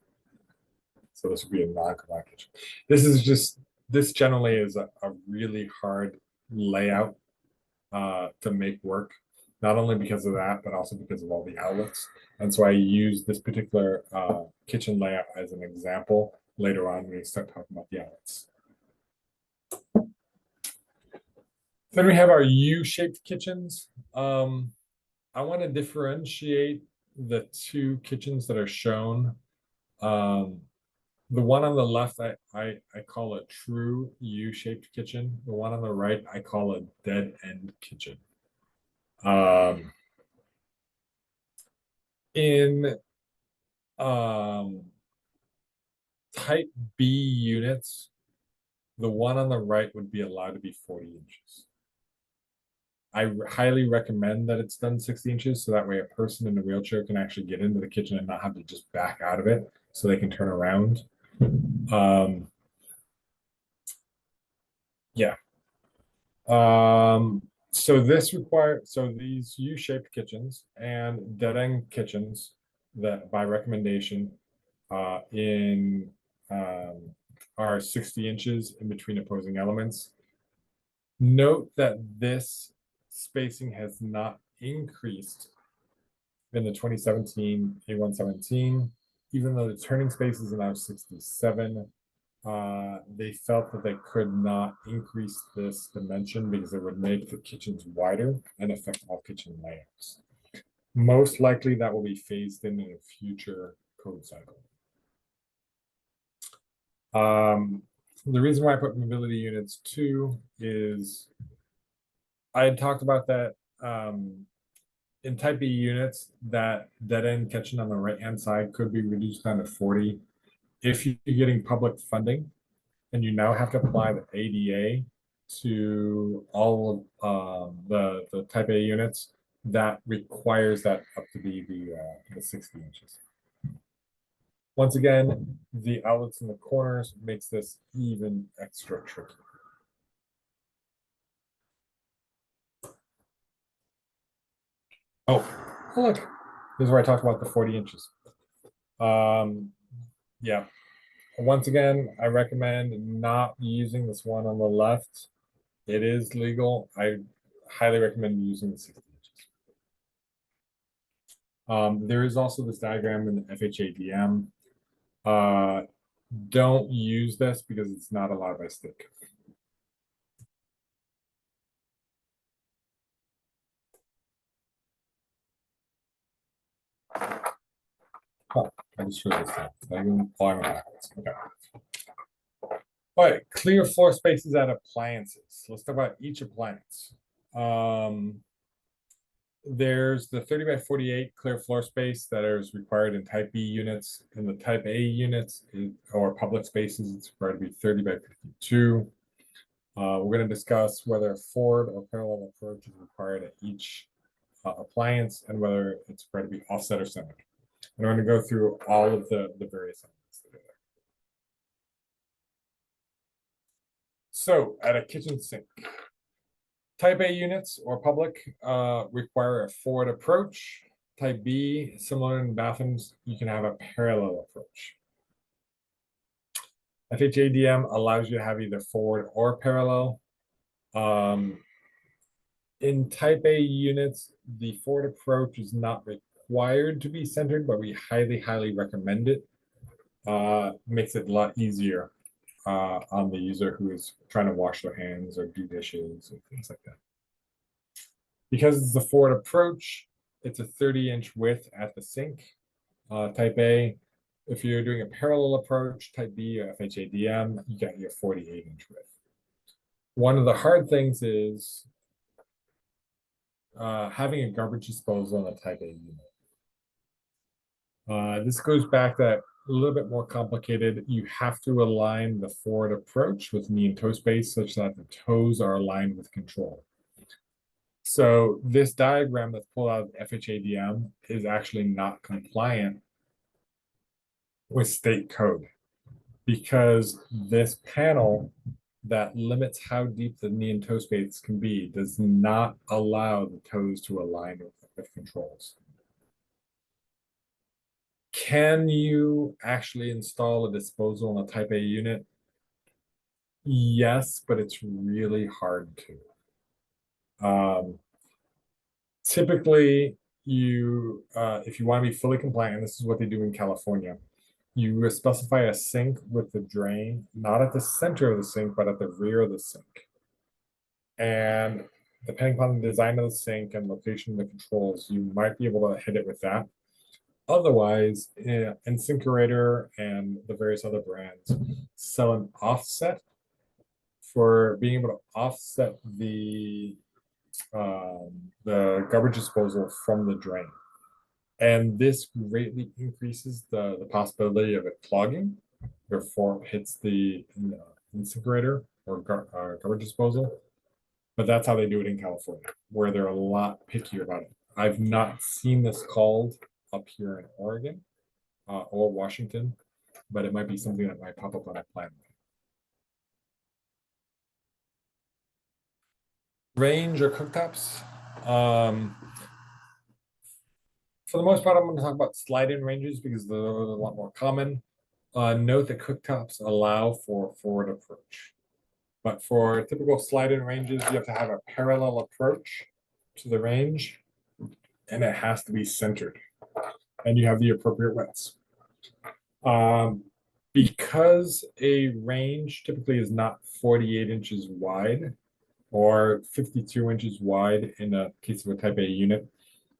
So this would be a non-compliant kitchen. This generally is a really hard layout to make work, not only because of that, but also because of all the outlets. And so I use this particular kitchen layout as an example later on when we start talking about the outlets. Then we have our U-shaped kitchens. I want to differentiate the two kitchens that are shown. The one on the left, I call a true U-shaped kitchen. The one on the right, I call a dead end kitchen. In type B units, the one on the right would be allowed to be 40 inches. I highly recommend that it's done 60 inches so that way a person in a wheelchair can actually get into the kitchen and not have to just back out of it so they can turn around. Yeah. So these U-shaped kitchens and dead-end kitchens that by recommendation in are 60 inches in between opposing elements. Note that this spacing has not increased in the 2017 A117, even though the turning space is now 67. They felt that they could not increase this dimension because it would make the kitchens wider and affect all kitchen layouts. Most likely that will be phased in a future code cycle. The reason why I put mobility units 2 is I had talked about that in type B units, that dead end kitchen on the right hand side could be reduced down to 40. If you're getting public funding and you now have to apply the ADA to all of the type A units, that requires that up to be the 60 inches. Once again, the outlets in the corners makes this even extra tricky. Oh, look, this is where I talked about the 40 inches. Um, yeah, once again, I recommend not using this one on the left. It is legal. I highly recommend using the 60 inches. There is also this diagram in the FHADM. Uh, don't use this because it's not allowed by stick. Oh, I just showed this thing. Okay. All right, clear floor spaces at appliances. Let's talk about each appliance. There's the 30 by 48 clear floor space that is required in type B units. In the type A units or public spaces, it's required to be 30 by 52. We're going to discuss whether a forward or parallel approach is required at each appliance and whether it's required to be offset or centered. And we're going to go through all of the various elements that are there. So at a kitchen sink, type A units or public require a forward approach. Type B, similar in bathrooms, you can have a parallel approach. FHADM allows you to have either forward or parallel. In type A units, the forward approach is not required to be centered, but we highly, highly recommend it. Makes it a lot easier on the user who is trying to wash their hands or do dishes and things like that. Because it's a forward approach, it's a 30-inch width at the sink. Type A, if you're doing a parallel approach, type B or FHADM, you got your 48-inch width. One of the hard things is having a garbage disposal in a type A unit. This goes back that a little bit more complicated. You have to align the forward approach with knee and toe space such that the toes are aligned with control. So this diagram that's pulled out of FHADM is actually not compliant with state code because this panel that limits how deep the knee and toe space can be does not allow the toes to align with controls. Can you actually install a disposal in a type A unit? Yes, but it's really hard to. Typically, if you want to be fully compliant, and this is what they do in California, you specify a sink with the drain, not at the center of the sink, but at the rear of the sink. And depending upon the design of the sink and location of the controls, you might be able to hit it with that. Otherwise, InSinkErator and the various other brands sell an offset for being able to offset the garbage disposal from the drain. And this greatly increases the possibility of it clogging before it hits the InSinkErator or garbage disposal. But that's how they do it in California, where they're a lot pickier about it. I've not seen this called up here in Oregon or Washington, but it might be something that might pop up on a plan. Range or cooktops. For the most part, I'm going to talk about slide-in ranges because they're a lot more common. Note that cooktops allow for forward approach. But for typical slide-in ranges, you have to have a parallel approach to the range, and it has to be centered. And you have the appropriate widths. Because a range typically is not 48 inches wide or 52 inches wide in a case of a type A unit,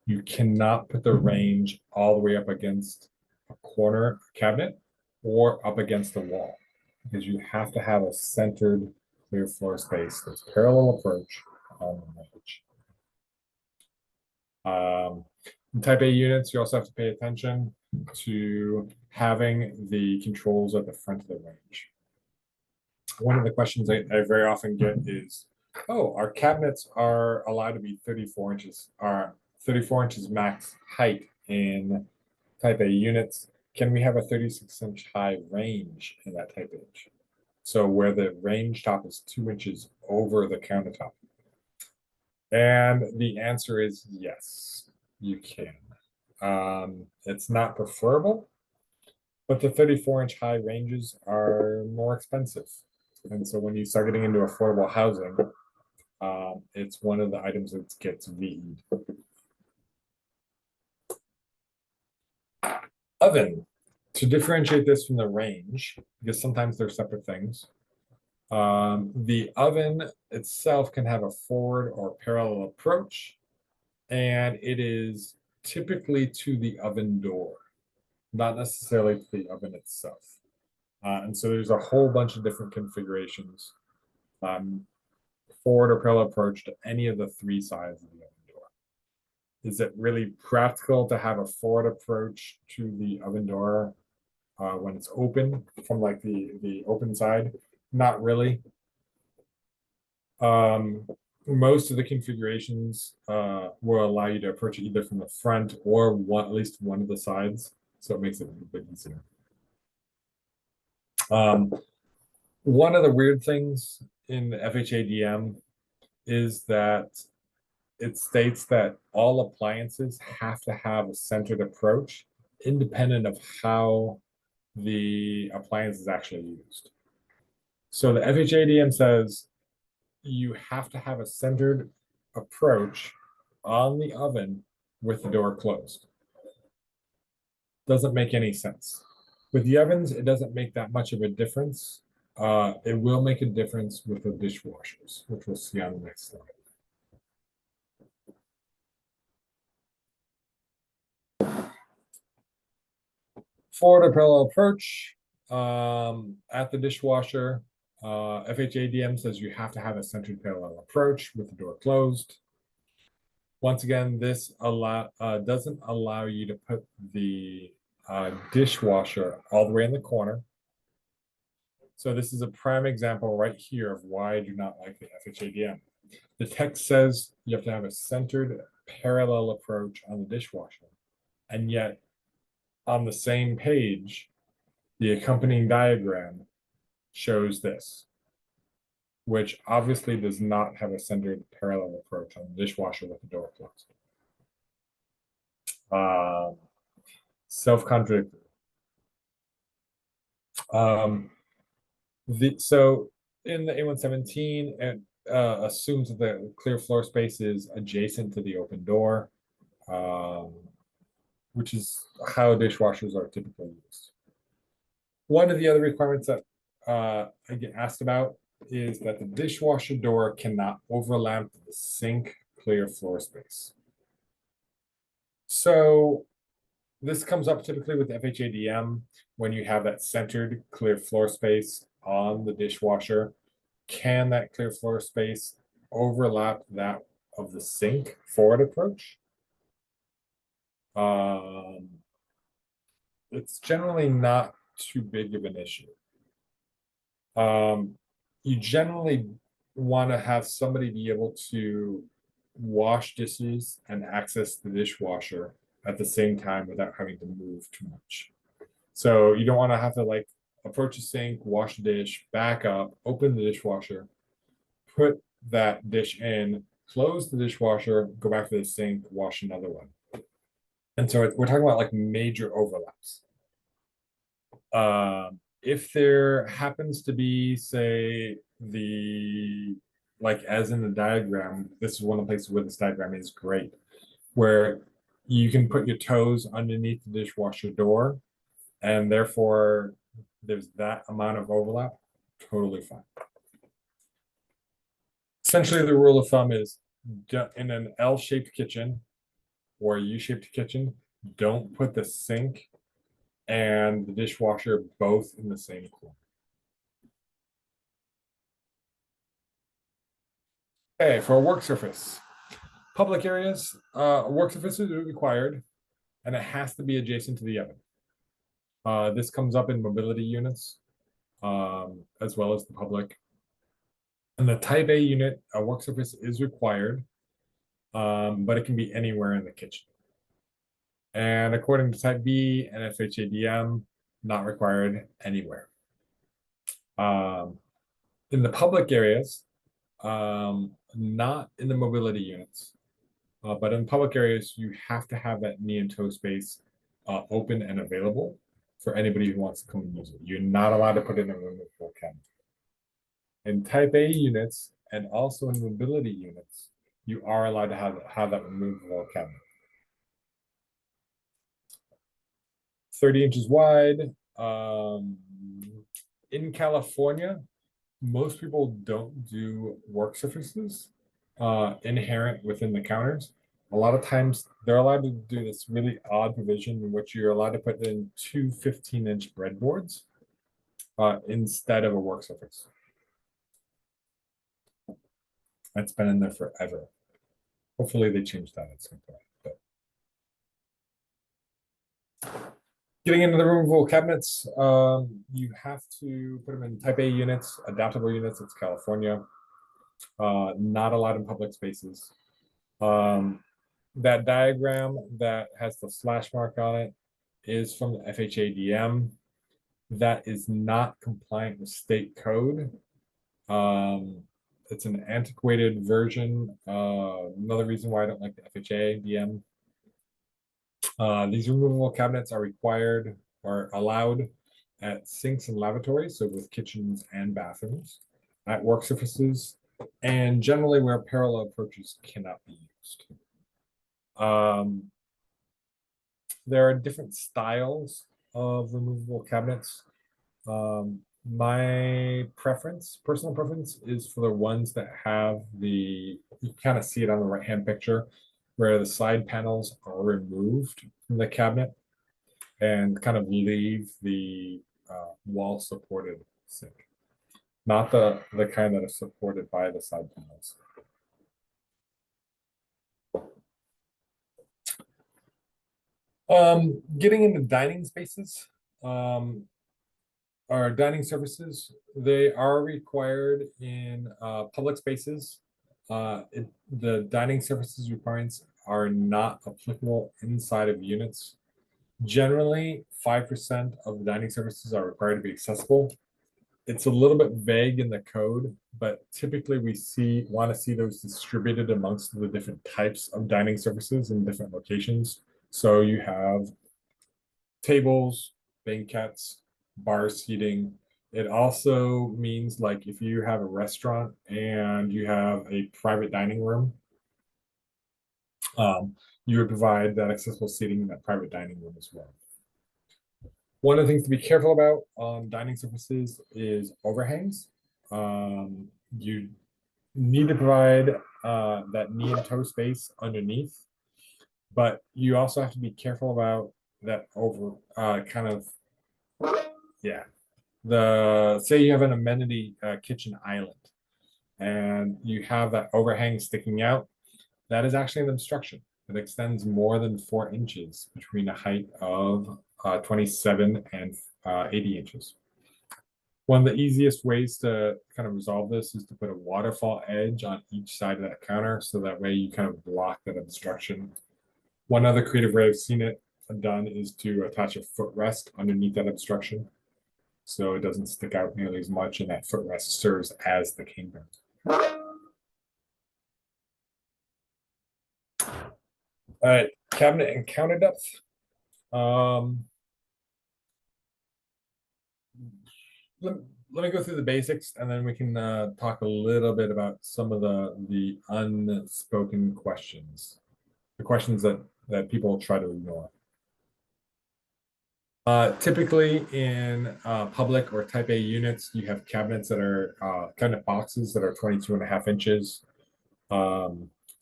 you cannot put the range all the way up against a corner cabinet or up against the wall because you have to have a centered clear floor space that's parallel approach on the range. In type A units, you also have to pay attention to having the controls at the front of the range. One of the questions I very often get is, oh, our cabinets are allowed to be 34 inches, are 34 inches max height in type A units. can we have a 36-inch high range in that type H? So where the range top is 2 inches over the countertop. And the answer is yes, you can. It's not preferable, but the 34-inch high ranges are more expensive. And so when you start getting into affordable housing, it's one of the items that gets VE'd. Oven. To differentiate this from the range, because sometimes they're separate things, the oven itself can have a forward or parallel approach, and it is typically to the oven door, not necessarily to the oven itself. And so there's a whole bunch of different configurations, forward or parallel approach to any of the three sides of the oven door. Is it really practical to have a forward approach to the oven door when it's open from like the open side? Not really. Most of the configurations will allow you to approach it either from the front or at least one of the sides, so it makes it a bit easier. One of the weird things in the FHADM is that it states that all appliances have to have a centered approach independent of how the appliance is actually used. So the FHADM says you have to have a centered approach on the oven with the door closed. Doesn't make any sense. With the ovens, it doesn't make that much of a difference. It will make a difference with the dishwashers, which we'll see on the next slide. Forward or parallel approach at the dishwasher. FHADM says you have to have a centered parallel approach with the door closed. Once again, this doesn't allow you to put the dishwasher all the way in the corner. So this is a prime example right here of why I do not like the FHADM. The text says you have to have a centered parallel approach on the dishwasher. And yet on the same page, the accompanying diagram shows this, which obviously does not have a centered parallel approach on the dishwasher with the door closed. Self-contradictory. So in the A117, it assumes that the clear floor space is adjacent to the open door, which is how dishwashers are typically used. One of the other requirements that I get asked about is that the dishwasher door cannot overlap the sink clear floor space. So this comes up typically with FHADM when you have that centered clear floor space on the dishwasher. Can that clear floor space overlap that of the sink forward approach? It's generally not too big of an issue. You generally want to have somebody be able to wash dishes and access the dishwasher at the same time without having to move too much. So you don't want to have to like approach the sink, wash the dish, back up, open the dishwasher, put that dish in, close the dishwasher, go back to the sink, wash another one. And so we're talking about like major overlaps. If there happens to be, say, like as in the diagram, this is one of the places where this diagram is great, where you can put your toes underneath the dishwasher door, and therefore there's that amount of overlap, totally fine. Essentially, the rule of thumb is in an L-shaped kitchen or a U-shaped kitchen, don't put the sink and the dishwasher both in the same corner. Okay, for a work surface, public areas, work surface is required, and it has to be adjacent to the oven. This comes up in mobility units, as well as the public. And the type A unit, a work surface is required, but it can be anywhere in the kitchen. And according to Type B and FHADM, not required anywhere. In the public areas, not in the mobility units, but in public areas, you have to have that knee and toe space open and available for anybody who wants to come and use it. You're not allowed to put in a removable cabinet. In Type A units and also in mobility units, you are allowed to have that removable cabinet. 30 inches wide. In California, most people don't do work surfaces inherent within the counters. A lot of times they're allowed to do this really odd provision in which you're allowed to put in two 15-inch breadboards instead of a work surface. That's been in there forever. Hopefully they change that at some point. But getting into the removable cabinets, you have to put them in Type A units, adaptable units. It's California. Not allowed in public spaces. That diagram that has the slash mark on it is from the FHADM. That is not compliant with state code. It's an antiquated version. Another reason why I don't like the FHADM. These removable cabinets are required or allowed at sinks and lavatories, so with kitchens and bathrooms, at work surfaces, and generally where parallel approaches cannot be used. There are different styles of removable cabinets. My personal preference, is for the ones that have you kind of see it on the right-hand picture, where the side panels are removed from the cabinet and kind of leave the wall-supported sink, not the kind that are supported by the side panels. Getting into dining spaces, our dining surfaces, they are required in public spaces. The dining surfaces requirements are not applicable inside of units. Generally, 5% of the dining surfaces are required to be accessible. It's a little bit vague in the code, but typically we want to see those distributed amongst the different types of dining surfaces in different locations. So you have tables, banquettes, bar seating. It also means, like, if you have a restaurant and you have a private dining room, you would provide that accessible seating in that private dining room as well. One of the things to be careful about on dining surfaces is overhangs. You need to provide that knee and toe space underneath, but you also have to be careful about that say you have an amenity kitchen island and you have that overhang sticking out. That is actually an obstruction. It extends more than 4 inches between a height of 27 and 80 inches. One of the easiest ways to kind of resolve this is to put a waterfall edge on each side of that counter, so that way you kind of block that obstruction. One other creative way I've seen it done is to attach a footrest underneath that obstruction, so it doesn't stick out nearly as much, and that footrest serves as the cane bend. All right, cabinet and counter depth. Let me go through the basics, and then we can talk a little bit about some of the unspoken questions, the questions that people try to ignore. Typically in public or Type A units, you have cabinets that are cabinet boxes that are 22.5 inches,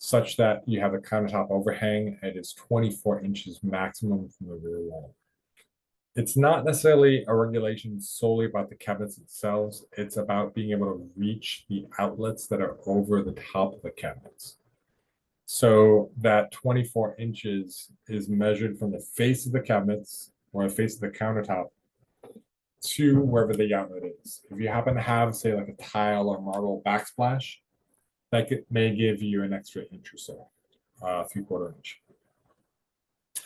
such that you have a countertop overhang and it's 24 inches maximum from the rear wall. It's not necessarily a regulation solely about the cabinets themselves. It's about being able to reach the outlets that are over the top of the cabinets. So that 24 inches is measured from the face of the cabinets or the face of the countertop to wherever the outlet is. If you happen to have, say, like a tile or marble backsplash, that may give you an extra inch or so, 3/4 inch.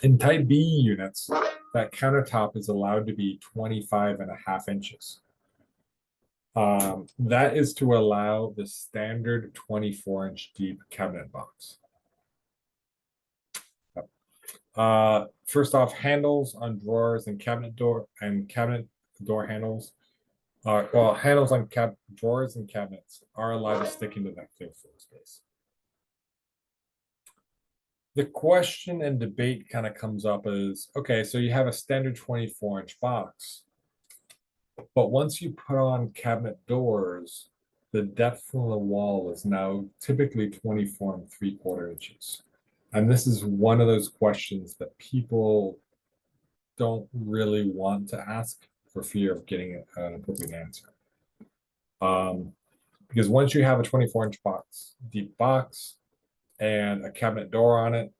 In type B units, that countertop is allowed to be 25.5 inches. That is to allow the standard 24-inch deep cabinet box. First off, handles on drawers and cabinet door handles. Well, handles on drawers and cabinets are allowed to stick into that clear floor space. The question and debate kind of comes up is, okay, so you have a standard 24-inch box, but once you put on cabinet doors, the depth from the wall is now typically 24.75 inches. And this is one of those questions that people don't really want to ask for fear of getting an appropriate answer. Because once you have a 24-inch box, deep box, and a cabinet door on it,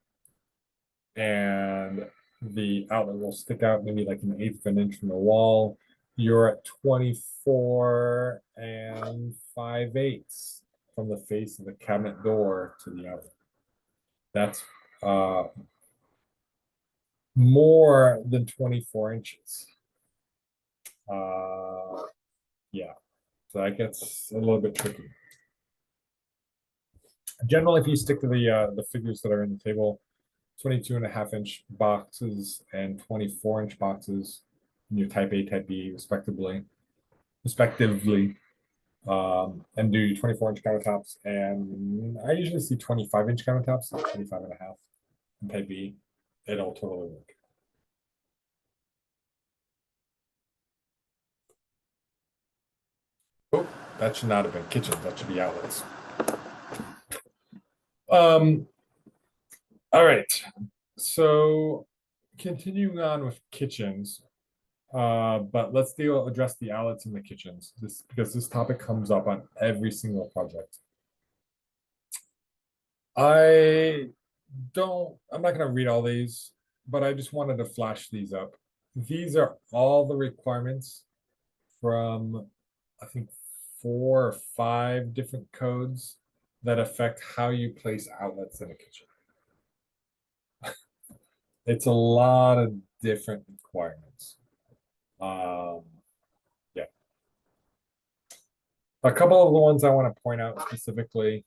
and the outlet will stick out maybe like 1/8 of an inch from the wall, you're at 24 5/8 from the face of the cabinet door to the outlet. That's more than 24 inches. Yeah, so that gets a little bit tricky. Generally, if you stick to the figures that are in the table, 22.5-inch boxes and 24-inch boxes in your type A, type B, respectively, and do 24-inch countertops. And I usually see 25-inch countertops, 25.5 in type B. It'll totally work. Oh, that should not have been kitchens. That should be outlets. All right. So continuing on with kitchens, but let's address the outlets in the kitchens, because this topic comes up on every single project. I'm not going to read all these, but I just wanted to flash these up. These are all the requirements from, I think, 4 or 5 different codes that affect how you place outlets in a kitchen. It's a lot of different requirements. Yeah. A couple of the ones I want to point out specifically.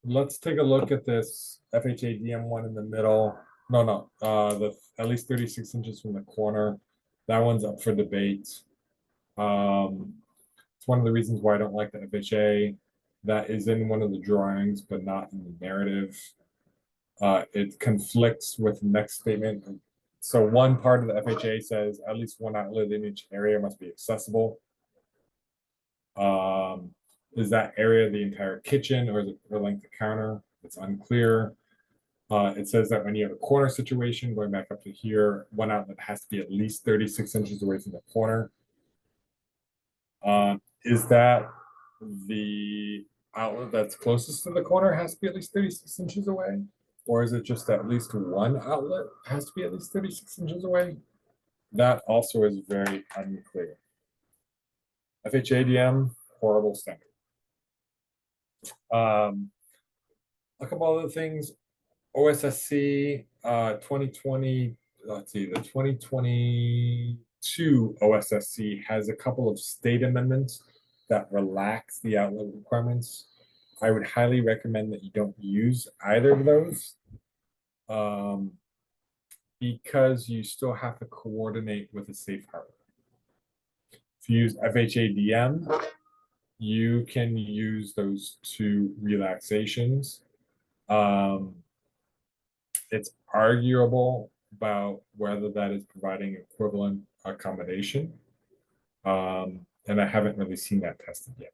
Let's take a look at this FHADM one in the middle. No, the at least 36 inches from the corner. That one's up for debate. It's one of the reasons why I don't like the FHA. That is in one of the drawings, but not in the narrative. It conflicts with the next statement. So one part of the FHA says at least one outlet in each area must be accessible. Is that area the entire kitchen, or is it the length of counter? It's unclear. It says that when you have a corner situation, going back up to here, one outlet has to be at least 36 inches away from the corner. Is that the outlet that's closest to the corner has to be at least 36 inches away? Or is it just at least one outlet has to be at least 36 inches away? That also is very unclear. FHADM, horrible standard. A couple other things. OSSC 2020, let's see, the 2022 OSSC has a couple of state amendments that relax the outlet requirements. I would highly recommend that you don't use either of those, because you still have to coordinate with a safe harbor. If you use FHADM, you can use those 2 relaxations. It's arguable about whether that is providing equivalent accommodation. And I haven't really seen that tested yet.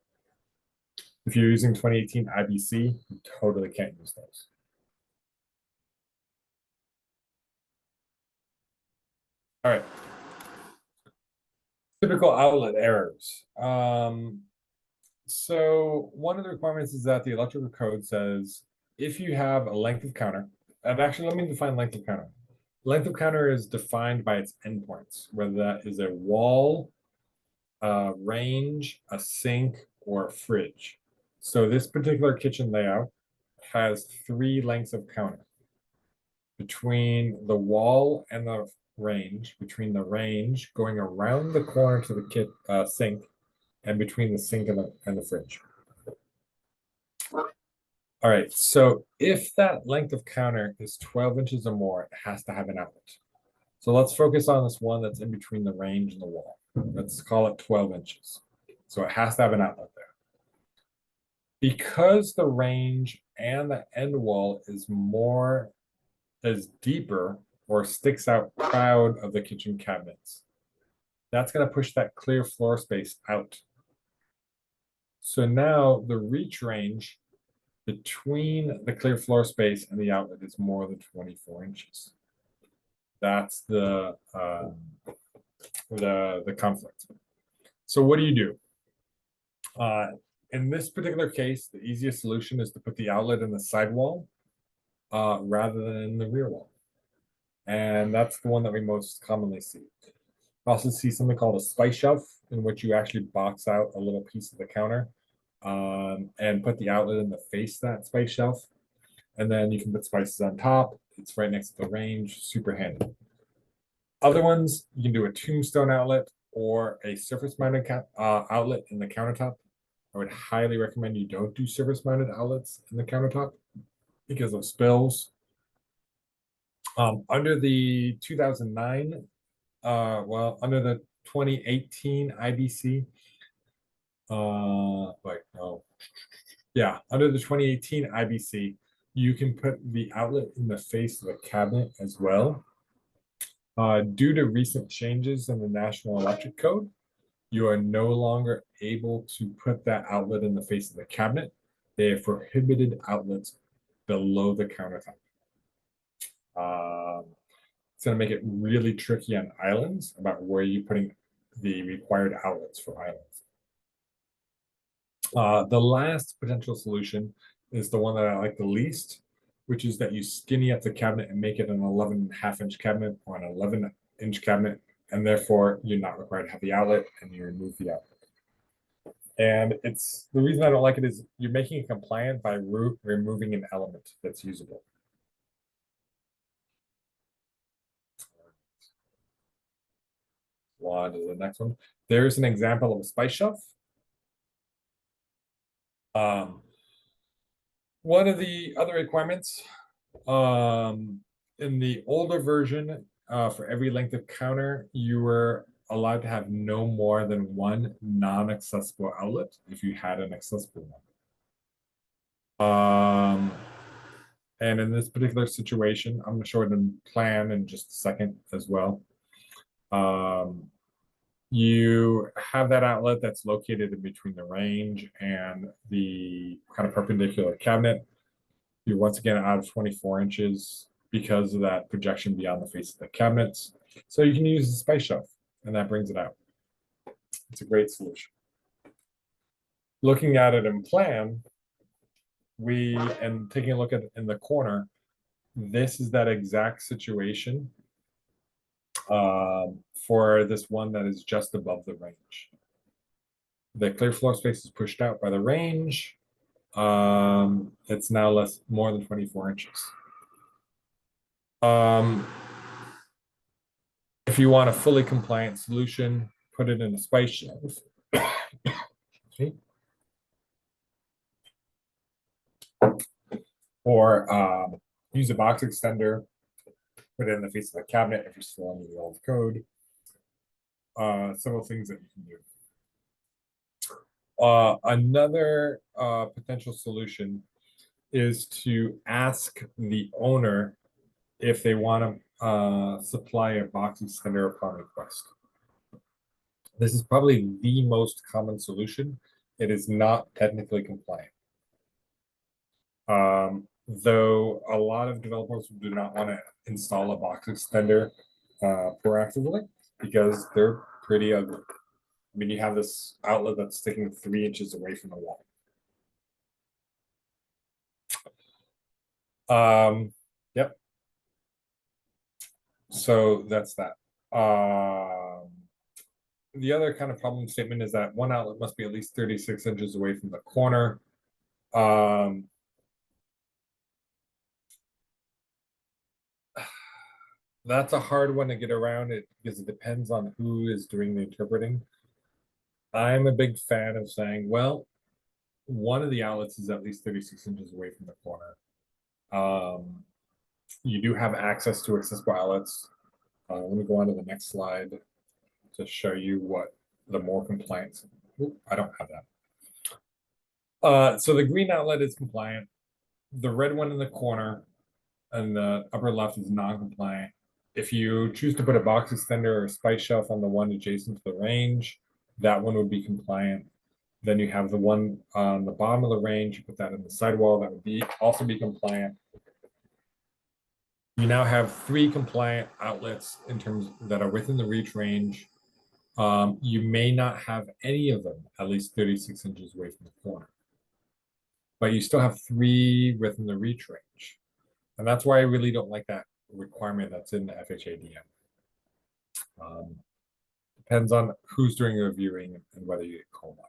If you're using 2018 IBC, you totally can't use those. All right. Typical outlet errors. So one of the requirements is that the electrical code says if you have a length of counter, and actually let me define length of counter. Length of counter is defined by its endpoints, whether that is a wall, a range, a sink, or a fridge. So this particular kitchen layout has 3 lengths of counter. between the wall and the range, between the range going around the corner to the sink, and between the sink and the fridge. All right, so if that length of counter is 12 inches or more, it has to have an outlet. So let's focus on this one that's in between the range and the wall. Let's call it 12 inches. So it has to have an outlet there. Because the range and the end wall is deeper or sticks out proud of the kitchen cabinets, that's going to push that clear floor space out. So now the reach range between the clear floor space and the outlet is more than 24 inches. That's the conflict. So what do you do? In this particular case, the easiest solution is to put the outlet in the sidewall rather than in the rear wall. And that's the one that we most commonly see. We also see something called a spice shelf, in which you actually box out a little piece of the counter and put the outlet in the face of that spice shelf. And then you can put spices on top. It's right next to the range, super handy. Other ones, you can do a tombstone outlet or a surface mounted outlet in the countertop. I would highly recommend you don't do surface mounted outlets in the countertop because of spills. Under the 2009, under the 2018 IBC, under the 2018 IBC, you can put the outlet in the face of the cabinet as well. Due to recent changes in the National Electric Code, you are no longer able to put that outlet in the face of the cabinet. They have prohibited outlets below the countertop. It's going to make it really tricky on islands about where you're putting the required outlets for islands. The last potential solution is the one that I like the least, which is that you skinny up the cabinet and make it an 11.5-inch cabinet or an 11-inch cabinet, and therefore you're not required to have the outlet and you remove the outlet. And it's the reason I don't like it is you're making it compliant by removing an element that's usable. On to the next one. There's an example of a spice shelf. One of the other requirements in the older version, for every length of counter, you were allowed to have no more than one non-accessible outlet if you had an accessible one. And in this particular situation, I'm going to show it in plan in just a second as well. You have that outlet that's located in between the range and the kind of perpendicular cabinet. You're once again out of 24 inches because of that projection beyond the face of the cabinets. So you can use a spice shelf, and that brings it out. It's a great solution. Looking at it in plan, and taking a look at it in the corner, this is that exact situation for this one that is just above the range. The clear floor space is pushed out by the range. It's now more than 24 inches. If you want a fully compliant solution, put it in a spice shelf. Or use a box extender, put it in the face of the cabinet if you're still under the old code. Several things that you can do. Another potential solution is to ask the owner if they want to supply a box extender upon request. This is probably the most common solution. It is not technically compliant. Though a lot of developers do not want to install a box extender proactively because they're pretty ugly. I mean, you have this outlet that's sticking 3 inches away from the wall. Yep. So that's that. The other kind of problem statement is that one outlet must be at least 36 inches away from the corner. That's a hard one to get around it because it depends on who is doing the interpreting. I'm a big fan of saying, well, one of the outlets is at least 36 inches away from the corner. Um, you do have access to accessible outlets. Let me go on to the next slide to show you what the more compliant. Oop, I don't have that. So the green outlet is compliant. The red one in the corner and the upper left is non-compliant. If you choose to put a box extender or a spice shelf on the one adjacent to the range, that one would be compliant. Then you have the one on the bottom of the range, you put that in the sidewall, that would be also be compliant. You now have three compliant outlets in terms that are within the reach range. You may not have any of them at least 36 inches away from the corner, but you still have three within the reach range. And that's why I really don't like that requirement that's in the FHADM. Um, depends on who's doing the reviewing and whether you get called on.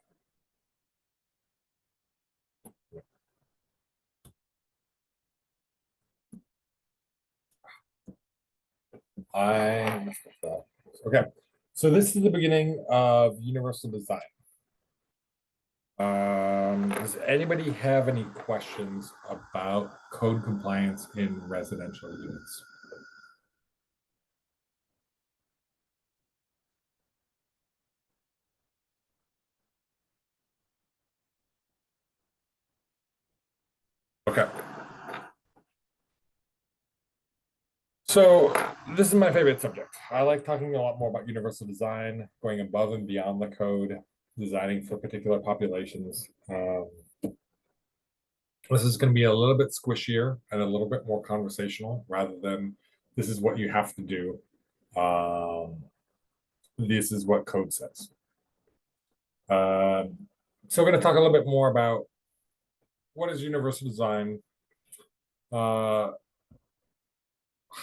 I okay. So this is the beginning of universal design. Does anybody have any questions about code compliance in residential units? Okay. So this is my favorite subject. I like talking a lot more about universal design, going above and beyond the code, designing for particular populations. This is going to be a little bit squishier and a little bit more conversational rather than this is what you have to do. This is what code says. So we're going to talk a little bit more about what is universal design, uh,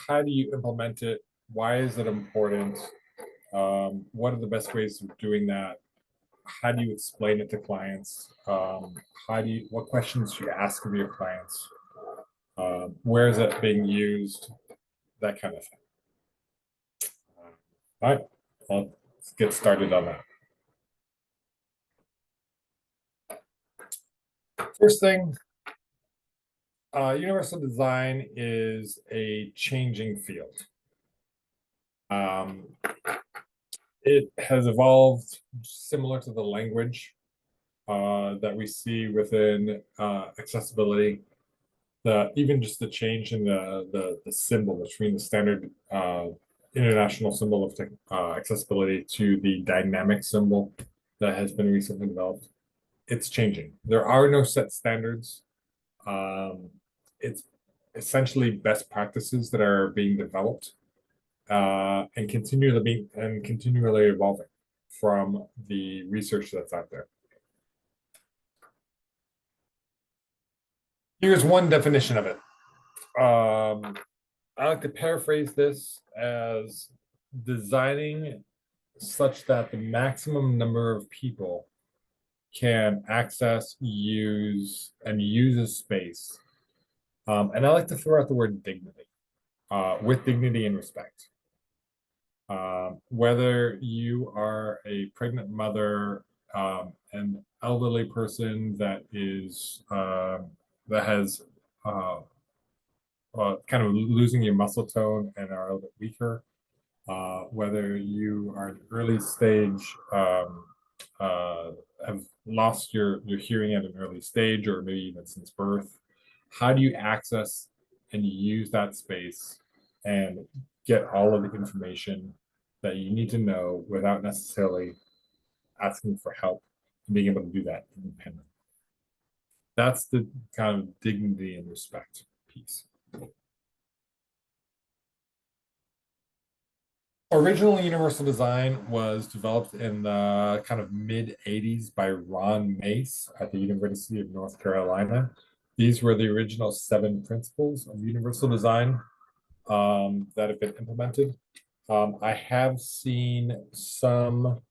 how do you implement it, why is it important, what are the best ways of doing that, how do you explain it to clients, what questions should you ask of your clients, where is it being used, that kind of thing. All right, let's get started on that. First thing, universal design is a changing field. Um, it has evolved similar to the language that we see within accessibility. Even just the change in the symbol between the standard international symbol of accessibility to the dynamic symbol that has been recently developed. It's changing. There are no set standards. It's essentially best practices that are being developed and continually evolving from the research that's out there. Here's one definition of it. I like to paraphrase this as designing such that the maximum number of people can access, use, and use a space. And I like to throw out the word dignity, with dignity and respect. Whether you are a pregnant mother, an elderly person that is that has kind of losing your muscle tone and are a little bit weaker, whether you are an early stage, have lost your hearing at an early stage, or maybe even since birth, how do you access and use that space and get all of the information that you need to know without necessarily asking for help and being able to do that independently? That's the kind of dignity and respect piece. Original universal design was developed in the kind of mid 80s by Ron Mace at the University of North Carolina. These were the original 7 principles of universal design that have been implemented. I have seen some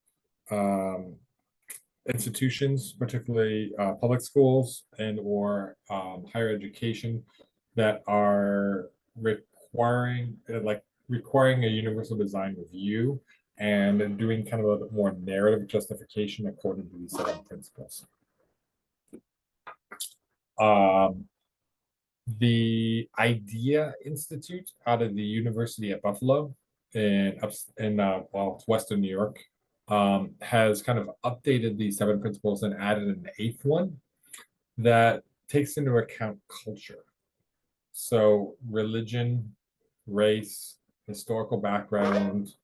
institutions, particularly public schools and or higher education, that are requiring like requiring a universal design review and doing kind of a little bit more narrative justification according to these 7 principles. The Idea Institute out of the University at Buffalo well, it's Western New York, has kind of updated these 7 principles and added an 8th one that takes into account culture. So religion, race, historical background,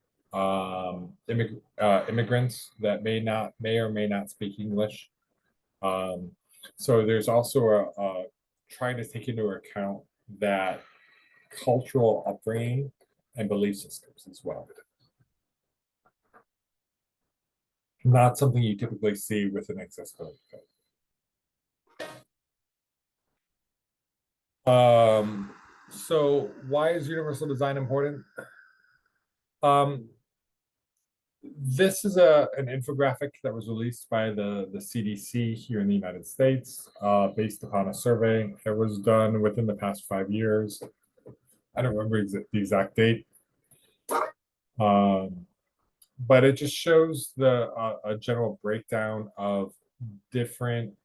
immigrants that may or may not speak English. So there's also a trying to take into account that cultural upbringing and belief systems as well. Not something you typically see with an accessibility code. So why is universal design important? This is an infographic that was released by the CDC here in the United States, based upon a survey that was done within the past 5 years. I don't remember the exact date, but it just shows a general breakdown of different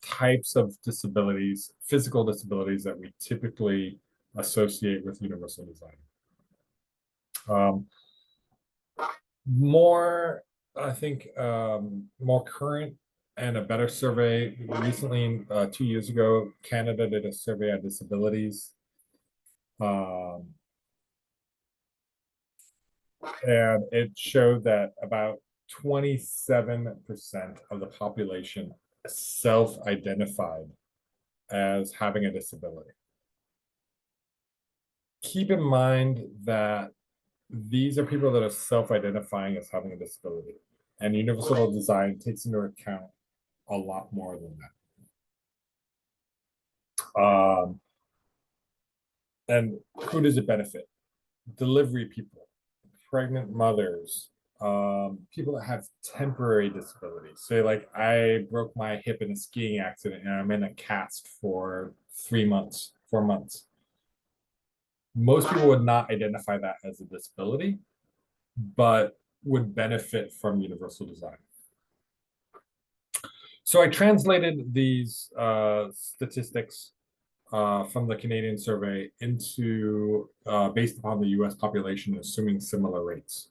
types of disabilities, physical disabilities that we typically associate with universal design. I think, more current and a better survey. Recently, 2 years ago, Canada did a survey on disabilities. And it showed that about 27% of the population self-identified as having a disability. Keep in mind that these are people that are self-identifying as having a disability, and universal design takes into account a lot more than that. And who does it benefit? Delivery people, pregnant mothers, people that have temporary disabilities. Say, like, I broke my hip in a skiing accident and I'm in a cast for 3 months, 4 months. Most people would not identify that as a disability, but would benefit from universal design. So I translated these statistics from the Canadian survey into based upon the US population, assuming similar rates.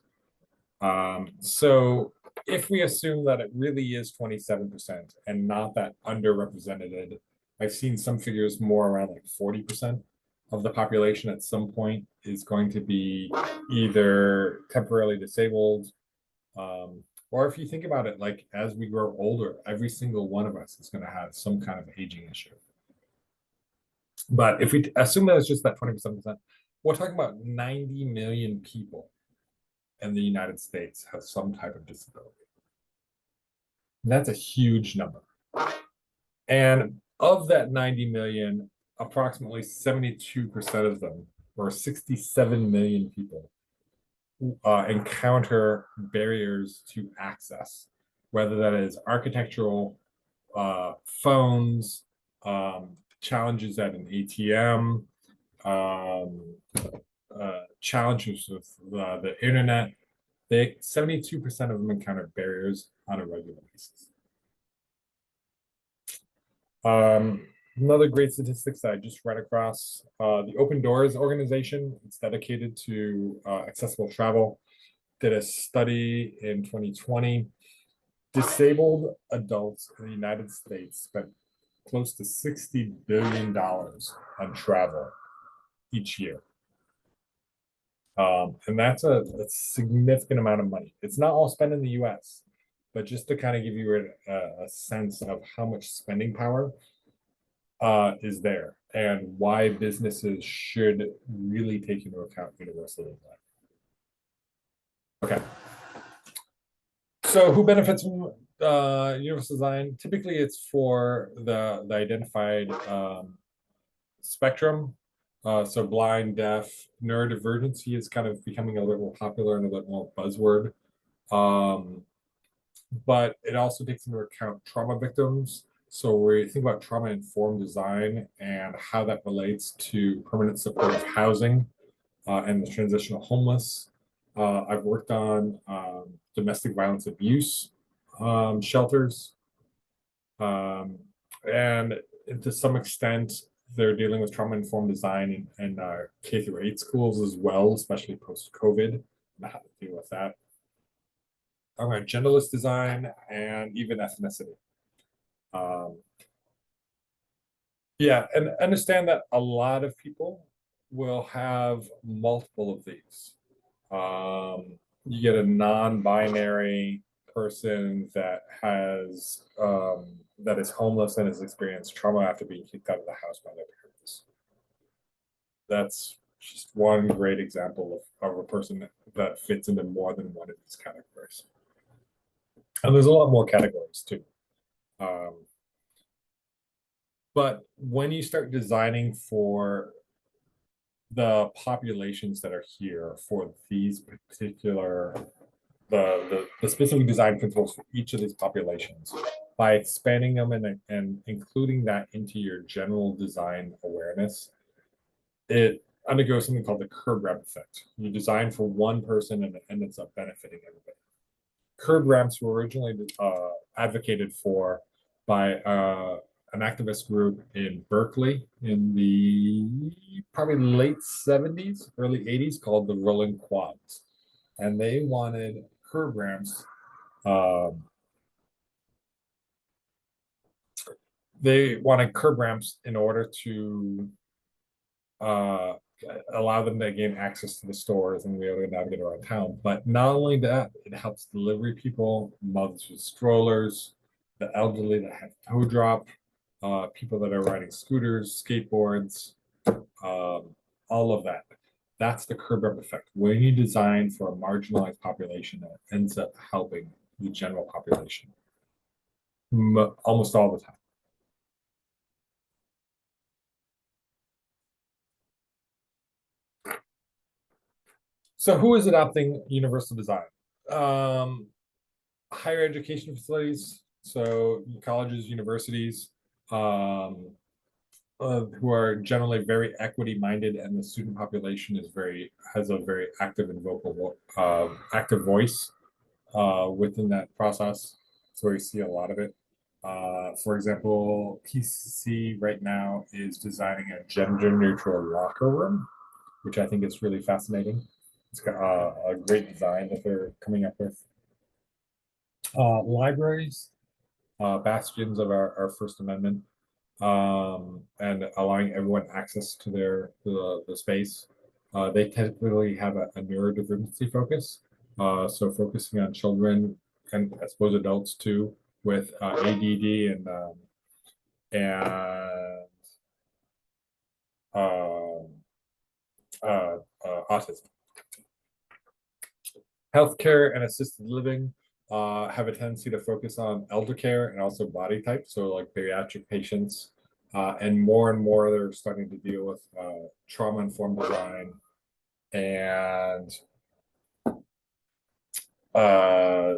So if we assume that it really is 27% and not that underrepresented, I've seen some figures more around like 40% of the population at some point is going to be either temporarily disabled, or if you think about it, like as we grow older, every single one of us is going to have some kind of aging issue. But if we assume that it's just that 27%, we're talking about 90 million people in the United States have some type of disability. And that's a huge number. And of that 90 million, approximately 72% of them, or 67 million people, encounter barriers to access, whether that is architectural, phones, challenges at an ATM, challenges with the internet. 72% of them encounter barriers on a regular basis. Another great statistics that I just read across, the Open Doors organization, it's dedicated to accessible travel, did a study in 2020. Disabled adults in the United States spent close to $60 billion on travel each year. And that's a significant amount of money. It's not all spent in the US, but just to kind of give you a sense of how much spending power is there and why businesses should really take into account universal design. Okay. So who benefits from universal design? Typically, it's for the identified spectrum. So blind, deaf, neurodivergency is kind of becoming a little more popular and a little more buzzword. But it also takes into account trauma victims, So we think about trauma-informed design and how that relates to permanent supportive housing and the transitional homeless. I've worked on domestic violence abuse shelters, um, and to some extent, they're dealing with trauma-informed design in K through 8 schools as well, especially post-COVID, and how to deal with that. Around genderless design and even ethnicity. Um, yeah, and understand that a lot of people will have multiple of these. You get a non-binary person that is homeless and has experienced trauma after being kicked out of the house by their parents. That's just one great example of a person that fits into more than one of these categories. And there's a lot more categories too. Um, but when you start designing for the populations that are here for these particular the specific design principles for each of these populations by expanding them and including that into your general design awareness, it undergoes something called the curb ramp effect. You design for one person and it ends up benefiting everybody. Curb ramps were originally advocated for by an activist group in Berkeley in the probably late 70s, early 80s called the Rolling Quads. And they wanted curb ramps. They wanted curb ramps in order to uh, allow them to gain access to the stores and be able to navigate around town. But not only that, it helps delivery people, mothers with strollers, the elderly that have toe drop, people that are riding scooters, skateboards, all of that. That's the curb ramp effect. When you design for a marginalized population, that ends up helping the general population almost all the time. So, who is adopting universal design? Um, Higher education facilities, so colleges, universities, who are generally very equity minded, and the student population has a very active and vocal active voice within that process. So we see a lot of it. For example, PCC right now is designing a gender neutral locker room, which I think is really fascinating. It's got a great design that they're coming up with. Libraries, bastions of our First Amendment, and allowing everyone access to the space. They typically have a neurodivergency focus, so focusing on children and I suppose adults too with ADD and um, autism. Healthcare and assisted living have a tendency to focus on elder care and also body type, so like bariatric patients, and more they're starting to deal with trauma-informed design and uh,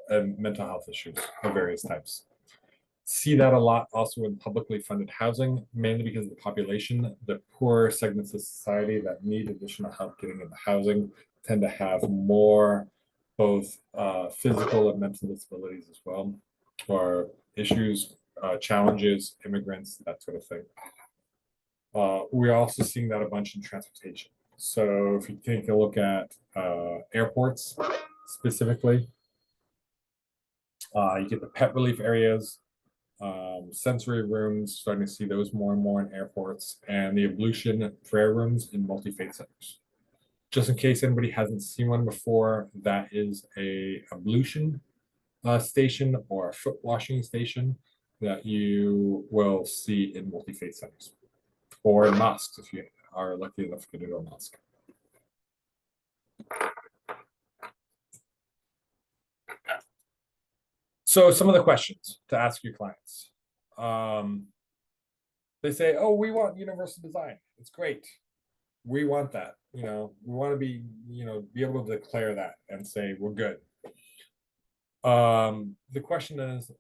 and mental health issues of various types. See that a lot also in publicly funded housing, mainly because of the population. The poor segments of society that need additional help getting into housing tend to have more both physical and mental disabilities as well, or issues, challenges, immigrants, that sort of thing. We're also seeing that a bunch in transportation. So if you take a look at airports specifically, you get the pet relief areas, sensory rooms, starting to see those more and more in airports, and the ablution prayer rooms in multi-faith centers. Just in case anybody hasn't seen one before, that is a ablution station or a foot washing station that you will see in multi-faith centers or in mosques if you are lucky enough to go to a mosque. So some of the questions to ask your clients. They say, oh, we want universal design. It's great. We want that. We want to be able to declare that and say we're good. The question is,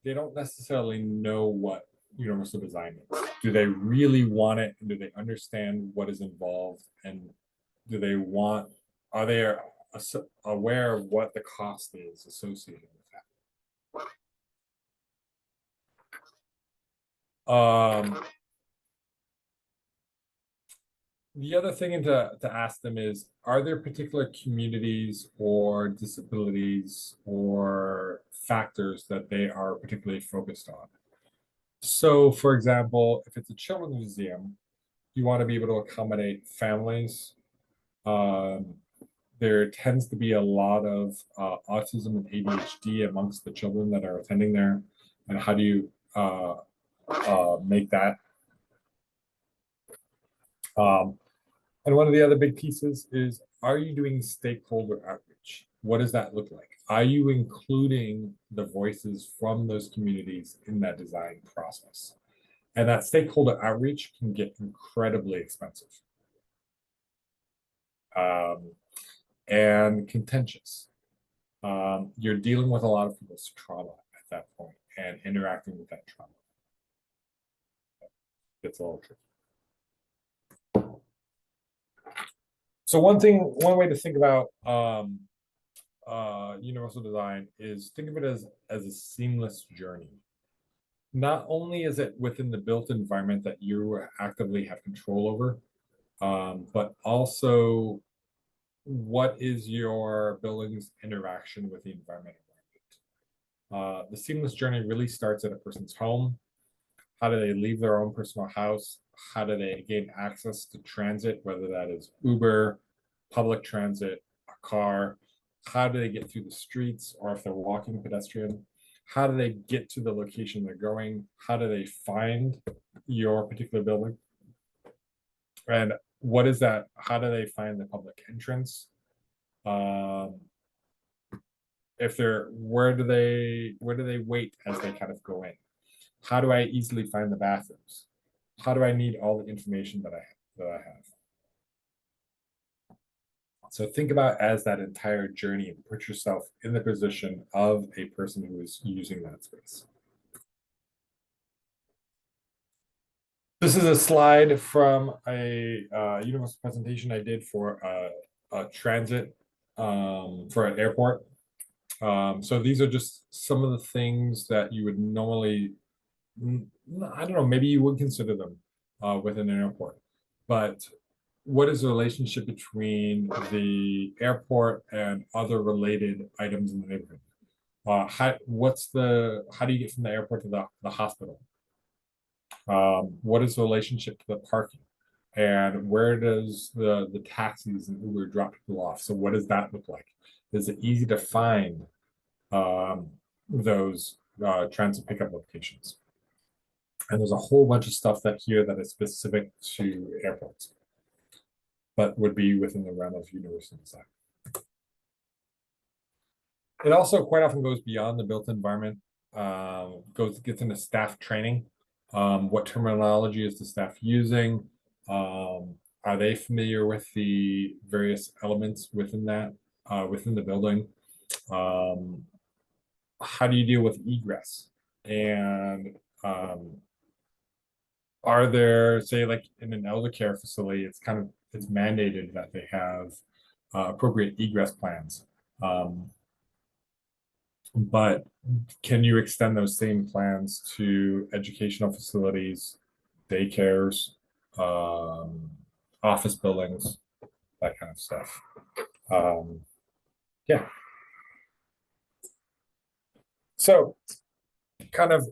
they don't necessarily know what universal design is. Do they really want it? And do they understand what is involved? And do they want, are they aware of what the cost is associated with that? The other thing to ask them is, are there particular communities or disabilities or factors that they are particularly focused on? So, for example, if it's a children's museum, you want to be able to accommodate families. Um, there tends to be a lot of autism and ADHD amongst the children that are attending there. And how do you make that? Um, and one of the other big pieces is, are you doing stakeholder outreach? What does that look like? Are you including the voices from those communities in that design process? And that stakeholder outreach can get incredibly expensive and contentious. You're dealing with a lot of people's trauma at that point and interacting with that trauma. It's a little tricky. So one way to think about universal design is think of it as a seamless journey. Not only is it within the built environment that you actively have control over, but also what is your building's interaction with the environment. The seamless journey really starts at a person's home. How do they leave their own personal house? How do they gain access to transit, whether that is Uber, public transit, a car? How do they get through the streets, or if they're walking pedestrian? How do they get to the location they're going? How do they find your particular building? And what is that? How do they find the public entrance? If they're where do they wait as they kind of go in? How do I easily find the bathrooms? How do I need all the information that I have? So think about as that entire journey and put yourself in the position of a person who is using that space. This is a slide from a universal presentation I did for a transit for an airport. So these are just some of the things that you would normally, I don't know, maybe you would consider them within an airport. But what is the relationship between the airport and other related items in the neighborhood? How do you get from the airport to the hospital? What is the relationship to the parking? And where does the taxis and Uber drop people off? So what does that look like? Is it easy to find those transit pickup locations? And there's a whole bunch of stuff that is specific to airports, but would be within the realm of universal design. It also quite often goes beyond the built environment, gets into staff training. What terminology is the staff using? Are they familiar with the various elements within that, within the building? How do you deal with egress? And are there, say, like in an elder care facility, it's mandated that they have appropriate egress plans. But can you extend those same plans to educational facilities, daycares, office buildings, that kind of stuff? Yeah. So kind of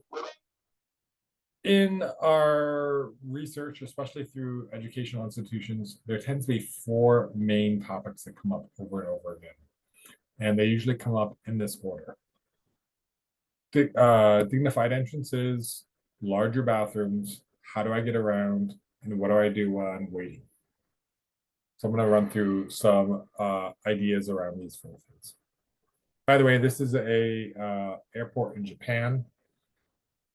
in our research, especially through educational institutions, there tends to be four main topics that come up over and over again. And they usually come up in this order. Dignified entrances, larger bathrooms, how do I get around, and what do I do while I'm waiting? So I'm going to run through some ideas around these four things. By the way, this is a airport in Japan.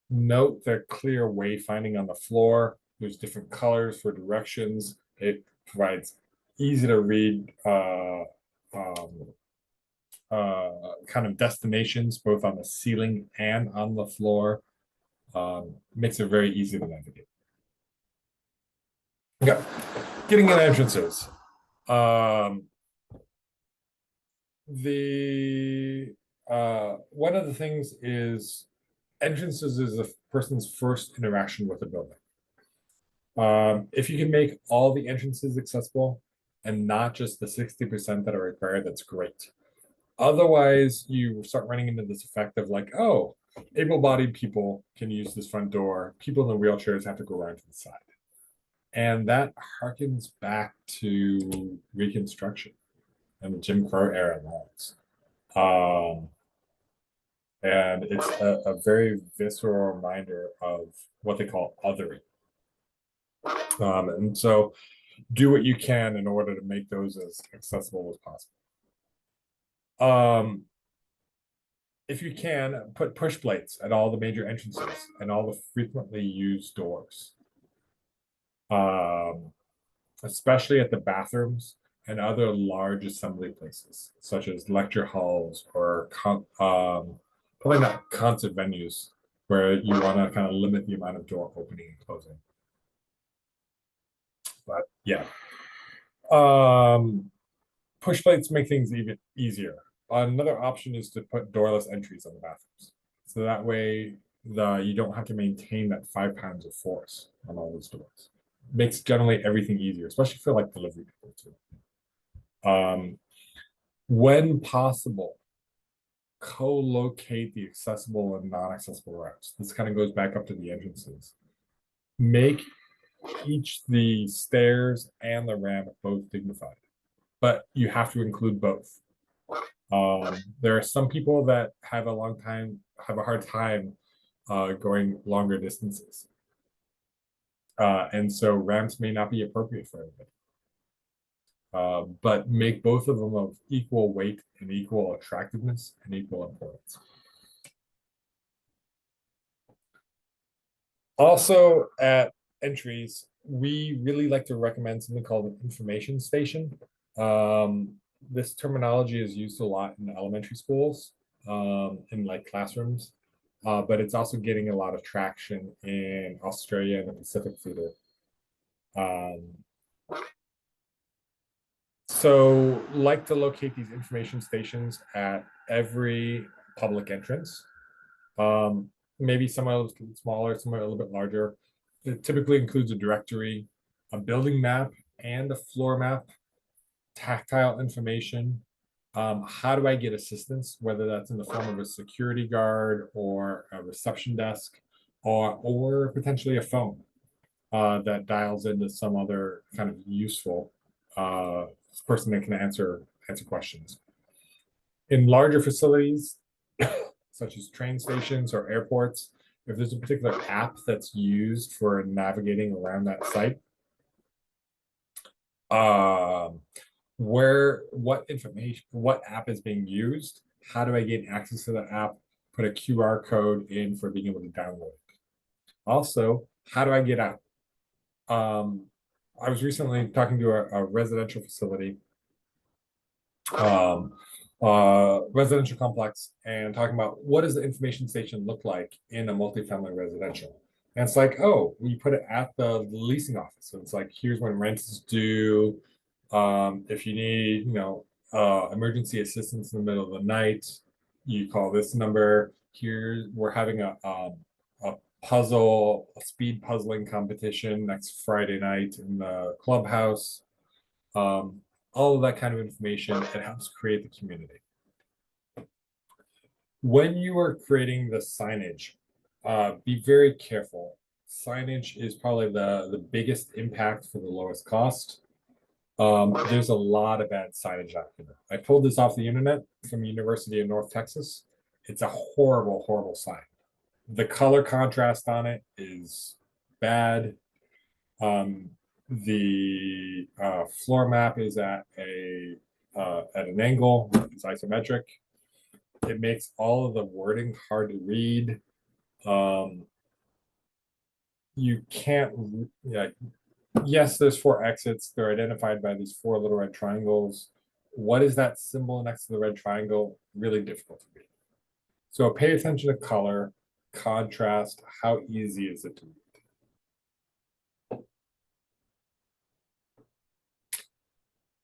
Note the clear wayfinding on the floor. There's different colors for directions. It provides easy to read kind of destinations, both on the ceiling and on the floor, makes it very easy to navigate. Okay, getting in entrances. The One of the things is entrances is a person's first interaction with a building. If you can make all the entrances accessible and not just the 60% that are required, that's great. Otherwise, you start running into this effect of like, oh, able-bodied people can use this front door. People in wheelchairs have to go around to the side. And that harkens back to Reconstruction and the Jim Crow era laws. And it's a very visceral reminder of what they call othering. And so do what you can in order to make those as accessible as possible. If you can, put push plates at all the major entrances and all the frequently used doors, especially at the bathrooms and other large assembly places, such as lecture halls or probably not concert venues where you want to kind of limit the amount of door opening and closing. But yeah. Push plates make things even easier. Another option is to put doorless entries on the bathrooms. So that way you don't have to maintain that 5 pounds of force on all those doors. Makes generally everything easier, especially for like delivery people too. When possible, co-locate the accessible and non-accessible routes. This kind of goes back up to the entrances. Make each the stairs and the ramp both dignified, but you have to include both. There are some people that have a hard time going longer distances. And so ramps may not be appropriate for everybody. But make both of them of equal weight and equal attractiveness and equal importance. Also at entries, we really like to recommend something called an information station. This terminology is used a lot in elementary schools, in like classrooms, but it's also getting a lot of traction in Australia and the Pacific Theater. So like to locate these information stations at every public entrance. Maybe somewhere a little smaller, somewhere a little bit larger. It typically includes a directory, a building map, and a floor map, tactile information. How do I get assistance, whether that's in the form of a security guard or a reception desk, or potentially a phone that dials into some other kind of useful person that can answer questions. In larger facilities, such as train stations or airports, if there's a particular app that's used for navigating around that site, what app is being used, how do I gain access to that app, put a QR code in for being able to download it. Also, how do I get out? I was recently talking to a residential facility, residential complex, and talking about what does the information station look like in a multifamily residential. And it's like, oh, we put it at the leasing office. So it's like, here's when rent is due. If you need, emergency assistance in the middle of the night, you call this number. Here, we're having a speed puzzling competition next Friday night in the clubhouse. All of that kind of information, it helps create the community. When you are creating the signage, be very careful. Signage is probably the biggest impact for the lowest cost. There's a lot of bad signage out there. I pulled this off the internet from University of North Texas. It's a horrible, horrible sign. The color contrast on it is bad. The floor map is at an angle. It's isometric. It makes all of the wording hard to read. You can't, yes, there's 4 exits. They're identified by these 4 little red triangles. what is that symbol next to the red triangle? Really difficult to read. So pay attention to color, contrast, how easy is it to read?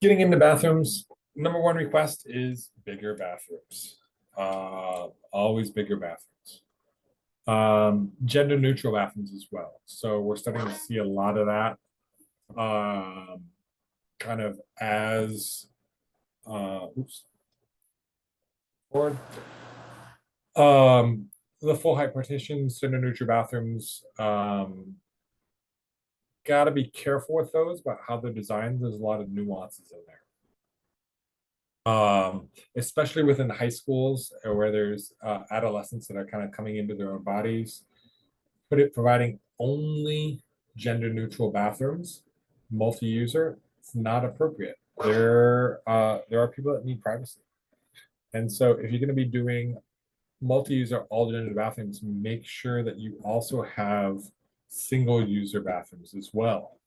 Getting into bathrooms, number one request is bigger bathrooms. Always bigger bathrooms. Gender neutral bathrooms as well. So we're starting to see a lot of that. Kind of as oops, forward. The full height partitions, gender neutral bathrooms. Got to be careful with those about how they're designed. There's a lot of nuances in there. Especially within high schools where there's adolescents that are kind of coming into their own bodies, providing only gender neutral bathrooms, multi-user, it's not appropriate. There are people that need privacy. And so if you're going to be doing multi-user all gender bathrooms, make sure that you also have single user bathrooms as well.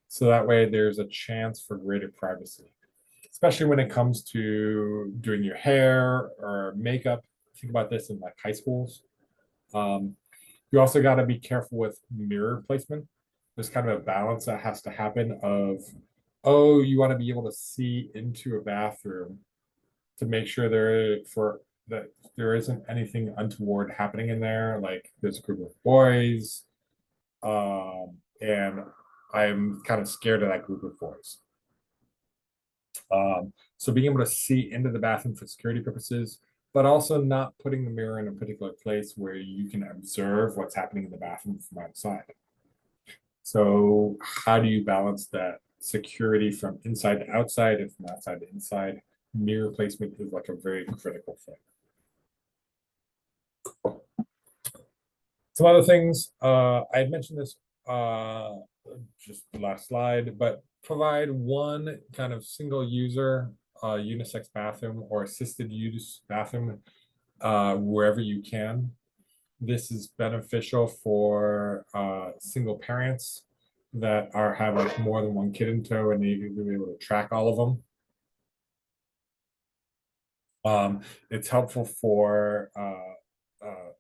So that way there's a chance for greater privacy, especially when it comes to doing your hair or makeup. Think about this in like high schools. You also got to be careful with mirror placement. There's kind of a balance that has to happen of, oh, you want to be able to see into a bathroom to make sure that there isn't anything untoward happening in there. Like there's a group of boys, and I'm kind of scared of that group of boys. So being able to see into the bathroom for security purposes, but also not putting the mirror in a particular place where you can observe what's happening in the bathroom from outside. So how do you balance that security from inside to outside and from outside to inside? Mirror placement is like a very critical thing. Some other things, I had mentioned this just the last slide, but provide one kind of single user unisex bathroom or assisted use bathroom wherever you can. This is beneficial for single parents that have like more than one kid in tow and need to be able to track all of them. It's helpful for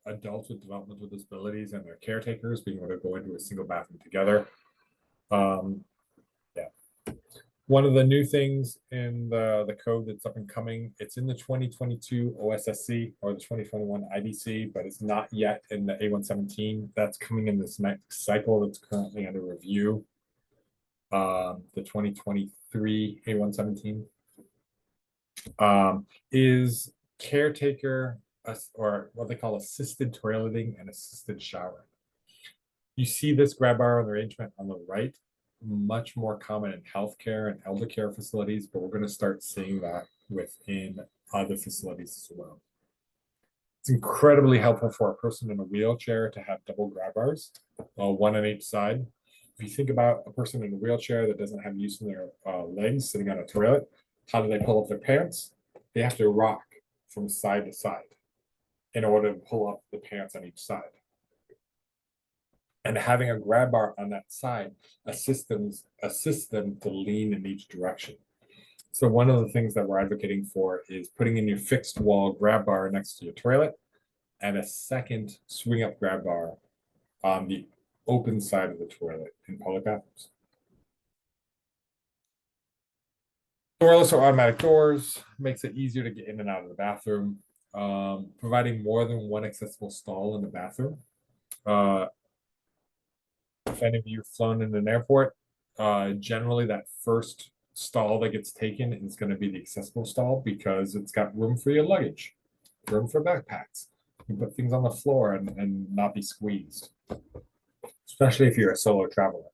adults with developmental disabilities and their caretakers being able to go into a single bathroom together. Yeah. One of the new things in the code that's up and coming, it's in the 2022 OSSC or the 2021 IDC, but it's not yet in the A117. That's coming in this next cycle that's currently under review. The 2023 A117 is caretaker or what they call assisted toileting and assisted showering. You see this grab bar arrangement on the right, much more common in healthcare and elder care facilities, but we're going to start seeing that within other facilities as well. It's incredibly helpful for a person in a wheelchair to have double grab bars, one on each side. If you think about a person in a wheelchair that doesn't have use in their legs sitting on a toilet, how do they pull up their pants? They have to rock from side to side in order to pull up the pants on each side. And having a grab bar on that side assists them to lean in each direction. So one of the things that we're advocating for is putting in your fixed wall grab bar next to your toilet and a second swing up grab bar on the open side of the toilet in public bathrooms. Doorless or automatic doors makes it easier to get in and out of the bathroom. Providing more than one accessible stall in the bathroom. If any of you have flown in an airport, generally that first stall that gets taken is going to be the accessible stall because it's got room for your luggage, room for backpacks. You can put things on the floor and not be squeezed, especially if you're a solo traveler.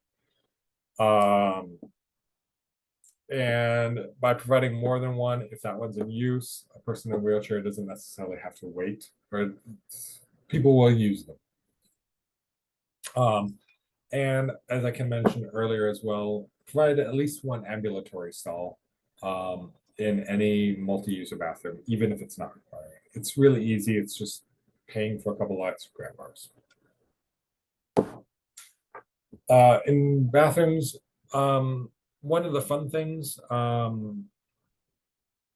And by providing more than one, if that one's in use, a person in a wheelchair doesn't necessarily have to wait, or people will use them. And as I can mention earlier as well, provide at least one ambulatory stall in any multi-user bathroom, even if it's not required. It's really easy. It's just paying for a couple of extra grab bars. In bathrooms, one of the fun things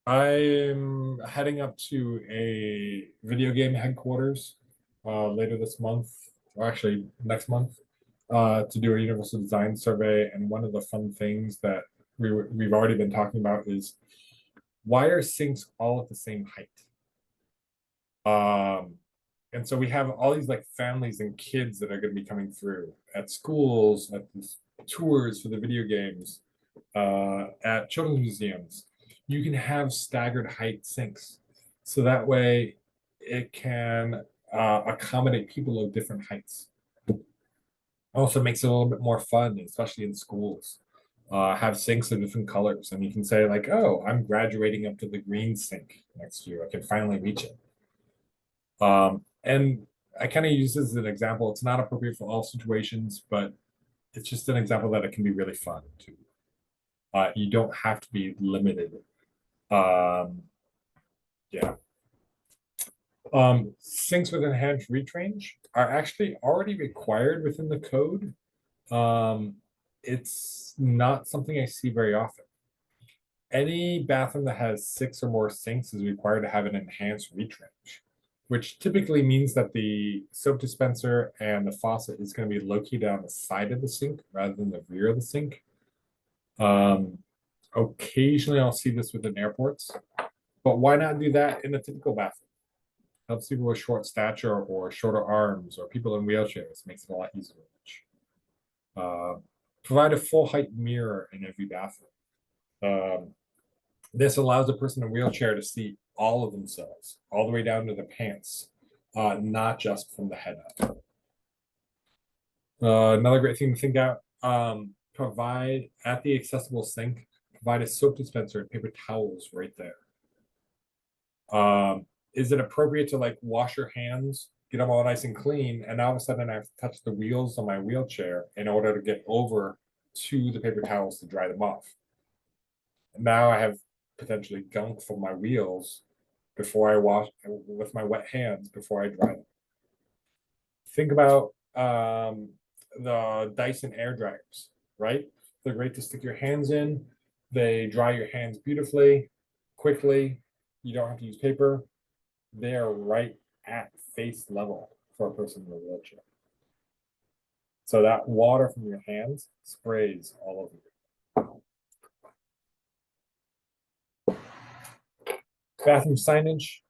I'm heading up to a video game headquarters later this month, or actually next month, to do a universal design survey. And one of the fun things that we've already been talking about is why are sinks all at the same height? Um, and so we have all these like families and kids that are going to be coming through at schools, at these tours for the video games, at children's museums. You can have staggered height sinks. So that way it can accommodate people of different heights. Also makes it a little bit more fun, especially in schools. Have sinks of different colors, and you can say like, "Oh, I'm graduating up to the green sink next year. I can finally reach it." And I kind of use this as an example. It's not appropriate for all situations, but it's just an example that it can be really fun too. You don't have to be limited. Um, yeah. Sinks with enhanced reach range are actually already required within the code. Um, it's not something I see very often. Any bathroom that has six or more sinks is required to have an enhanced reach range, which typically means that the soap dispenser and the faucet is going to be located on the side of the sink rather than the rear of the sink. Um, Occasionally, I'll see this within airports, but why not do that in a typical bathroom? Helps people with short stature or shorter arms or people in wheelchairs. Makes it a lot easier to reach. Uh, Provide a full height mirror in every bathroom. Um, this allows a person in a wheelchair to see all of themselves, all the way down to the pants, not just from the head up. Another great thing to think out, provide at the accessible sink, provide a soap dispenser and paper towels right there. Is it appropriate to like wash your hands, get them all nice and clean, and all of a sudden I have to touch the wheels on my wheelchair in order to get over to the paper towels to dry them off? Now I have potentially gunk from my wheels before I wash with my wet hands before I dry them. Think about the Dyson air dryers, right? They're great to stick your hands in. They dry your hands beautifully, quickly. You don't have to use paper. They are right at face level for a person in a wheelchair. So that water from your hands sprays all over you. Bathroom signage.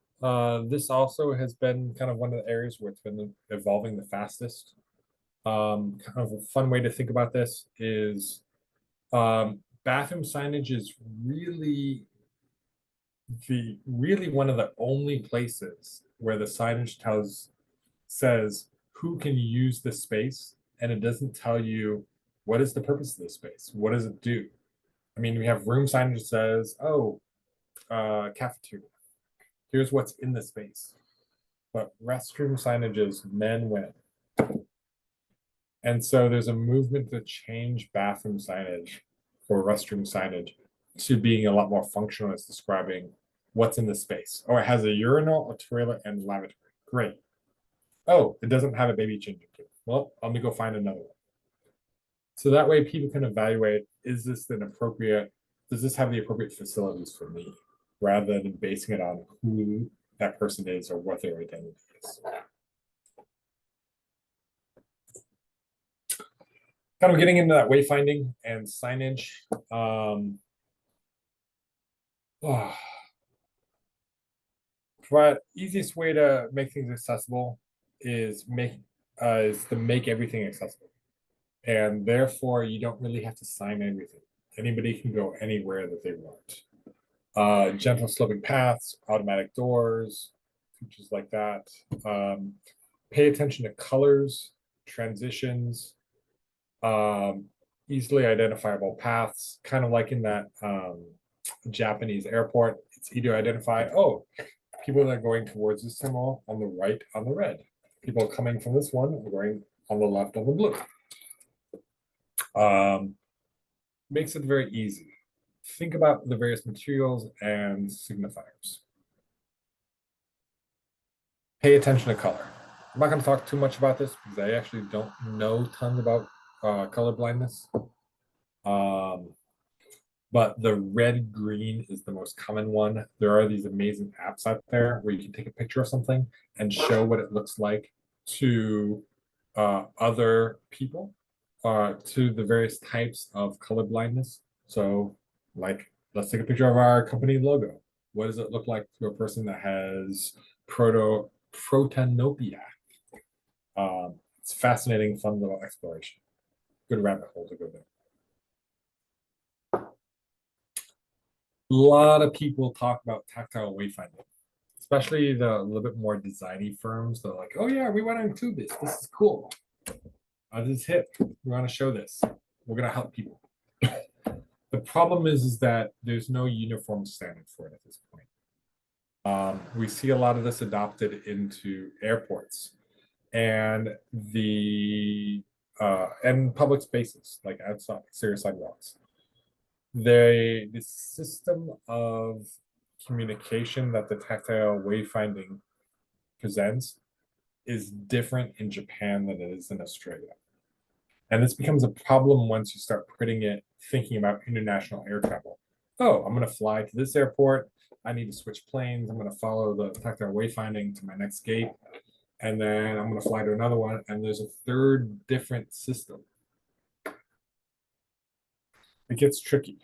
This also has been kind of one of the areas where it's been evolving the fastest. Kind of a fun way to think about this is bathroom signage is really one of the only places where the signage says who can use this space, and it doesn't tell you what is the purpose of this space, what does it do. I mean, we have room signage that says, oh, cafeteria, here's what's in the space, but restroom signage is men, women. And so there's a movement to change bathroom signage or restroom signage to being a lot more functional as describing what's in the space. Oh, it has a urinal, a toilet, and lavatory. Great. Oh, it doesn't have a baby changing room. Well, let me go find another one. So that way people can evaluate, is this an appropriate, does this have the appropriate facilities for me? Rather than basing it on who that person is or what their identity is. Kind of getting into that wayfinding and signage. But easiest way to make things accessible is to make everything accessible, and therefore you don't really have to sign everything. Anybody can go anywhere that they want. Gentle sloping paths, automatic doors, features like that. Pay attention to colors, transitions, easily identifiable paths, kind of like in that Japanese airport. It's easy to identify, oh, people that are going towards this terminal on the right on the red. People coming from this one are going on the left on the blue. Makes it very easy. Think about the various materials and signifiers. Pay attention to color. I'm not going to talk too much about this because I actually don't know tons about color blindness. but the red green is the most common one. There are these amazing apps out there where you can take a picture of something and show what it looks like to other people, to the various types of color blindness. So, like, let's take a picture of our company logo. What does it look like to a person that has protanopia? It's fascinating, fun little exploration. Good rabbit hole to go down. A lot of people talk about tactile wayfinding, especially the little bit more designy firms. They're like, oh yeah, we want to include this. This is cool. This is hip. We want to show this. We're gonna help people. The problem is that there's no uniform standard for it at this point. We see a lot of this adopted into airports and and public spaces like outside exterior sidewalks. The system of communication that the tactile wayfinding presents is different in Japan than it is in Australia. And this becomes a problem once you start putting it, thinking about international air travel. Oh, I'm going to fly to this airport. I need to switch planes. I'm going to follow the tactile wayfinding to my next gate. And then I'm going to fly to another one. And there's a third different system. It gets tricky.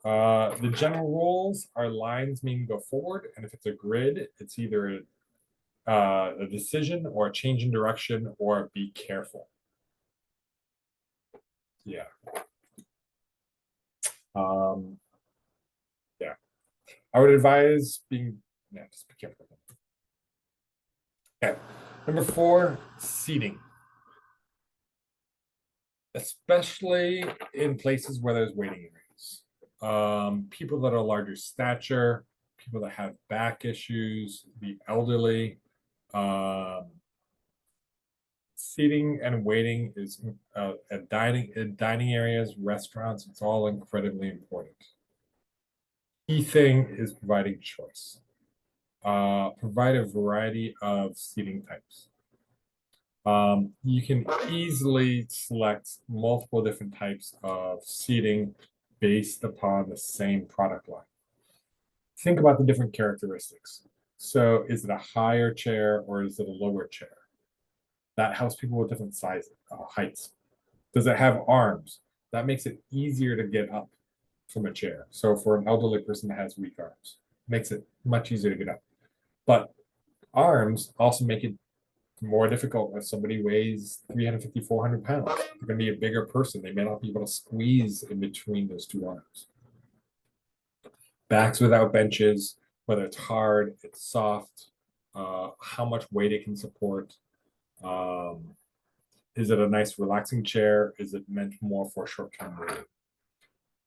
The general rules are lines mean go forward. And if it's a grid, it's either a decision or a change in direction or be careful. Yeah. Yeah. I would advise just be careful. Okay. Number 4, seating. Especially in places where there's waiting areas. People that are larger stature, people that have back issues, the elderly. Seating and waiting is at dining areas, restaurants. It's all incredibly important. Key thing is providing choice. Provide a variety of seating types. You can easily select multiple different types of seating based upon the same product line. Think about the different characteristics. So is it a higher chair or is it a lower chair? That helps people with different sizes, heights. Does it have arms? That makes it easier to get up from a chair. So for an elderly person that has weak arms, makes it much easier to get up. But arms also make it more difficult if somebody weighs 350, 400 pounds. They're going to be a bigger person. They may not be able to squeeze in between those two arms. Backs without benches, whether it's hard, it's soft, how much weight it can support. Is it a nice relaxing chair? Is it meant more for short-term waiting?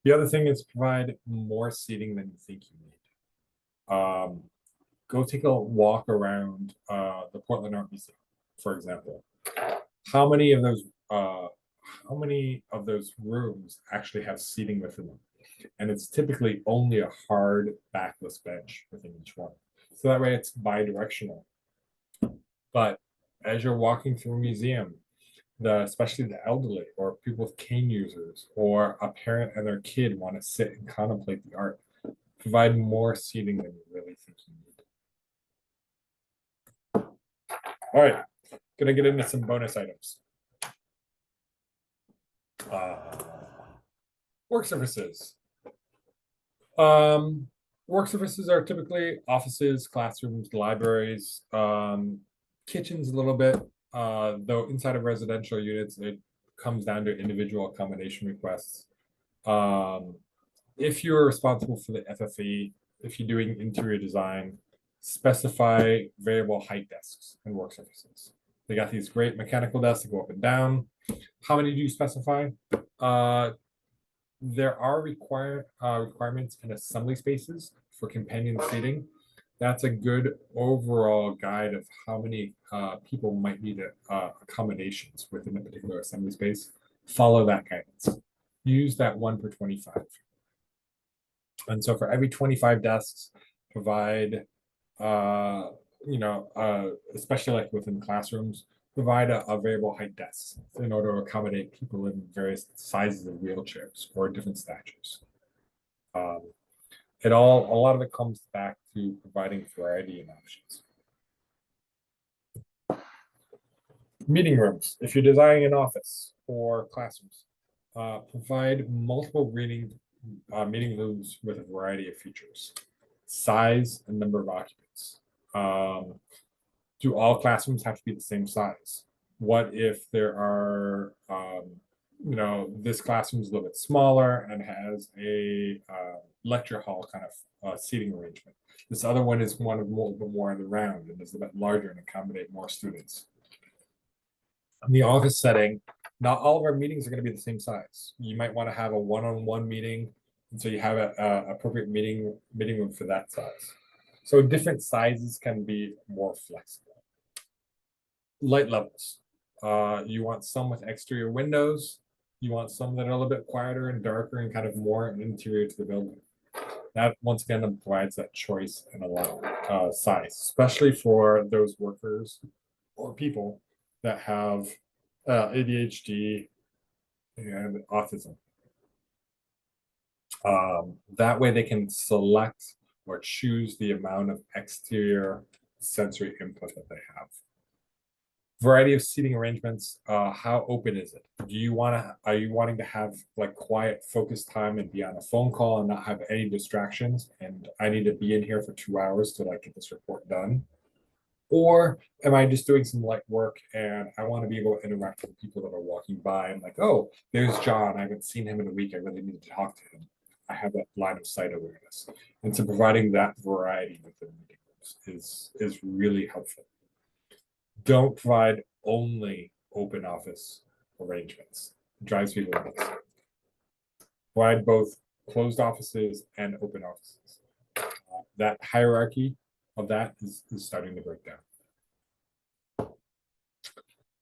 The other thing is provide more seating than you think you need. Go take a walk around the Portland Art Museum, for example. How many of those rooms actually have seating within them? And it's typically only a hard backless bench within each one. So that way it's bi-directional. But as you're walking through a museum, especially the elderly or people with cane users or a parent and their kid want to sit and contemplate the art, provide more seating than you really think you need. All right, gonna get into some bonus items. Work surfaces. Work surfaces are typically offices, classrooms, libraries, kitchens a little bit, though inside of residential units, it comes down to individual accommodation requests. If you're responsible for the FFE, if you're doing interior design, specify variable height desks and work surfaces. They got these great mechanical desks that go up and down. How many do you specify? There are requirements in assembly spaces for companion seating. That's a good overall guide of how many people might need accommodations within a particular assembly space. Follow that guidance. Use that 1 per 25. And so for every 25 desks, provide, especially like within classrooms, provide a variable height desk in order to accommodate people in various sizes of wheelchairs or different statures. Um, a lot of it comes back to providing variety and options. Meeting rooms. If you're designing an office or classrooms, provide multiple meeting rooms with a variety of features, size and number of occupants. Um, do all classrooms have to be the same size? What if there are, this classroom is a little bit smaller and has a lecture hall kind of seating arrangement. This other one is one of more, but more in the round and is a bit larger and accommodate more students. In the office setting, not all of our meetings are going to be the same size. You might want to have a one-on-one meeting, and so you have a appropriate meeting room for that size. So different sizes can be more flexible. Light levels. You want some with exterior windows. You want some that are a little bit quieter and darker and kind of more interior to the building. That once again provides that choice and allow size, especially for those workers or people that have ADHD and autism. That way they can select or choose the amount of exterior sensory input that they have. Variety of seating arrangements. How open is it? Are you wanting to have like quiet focus time and be on a phone call and not have any distractions? And I need to be in here for 2 hours to like get this report done. Or am I just doing some light work and I want to be able to interact with people that are walking by and like, oh, there's John. I haven't seen him in a week. I really need to talk to him. I have that line of sight awareness. And so providing that variety within meeting rooms is really helpful. Don't provide only open office arrangements. It drives people nuts. Provide both closed offices and open offices. That hierarchy of that is starting to break down.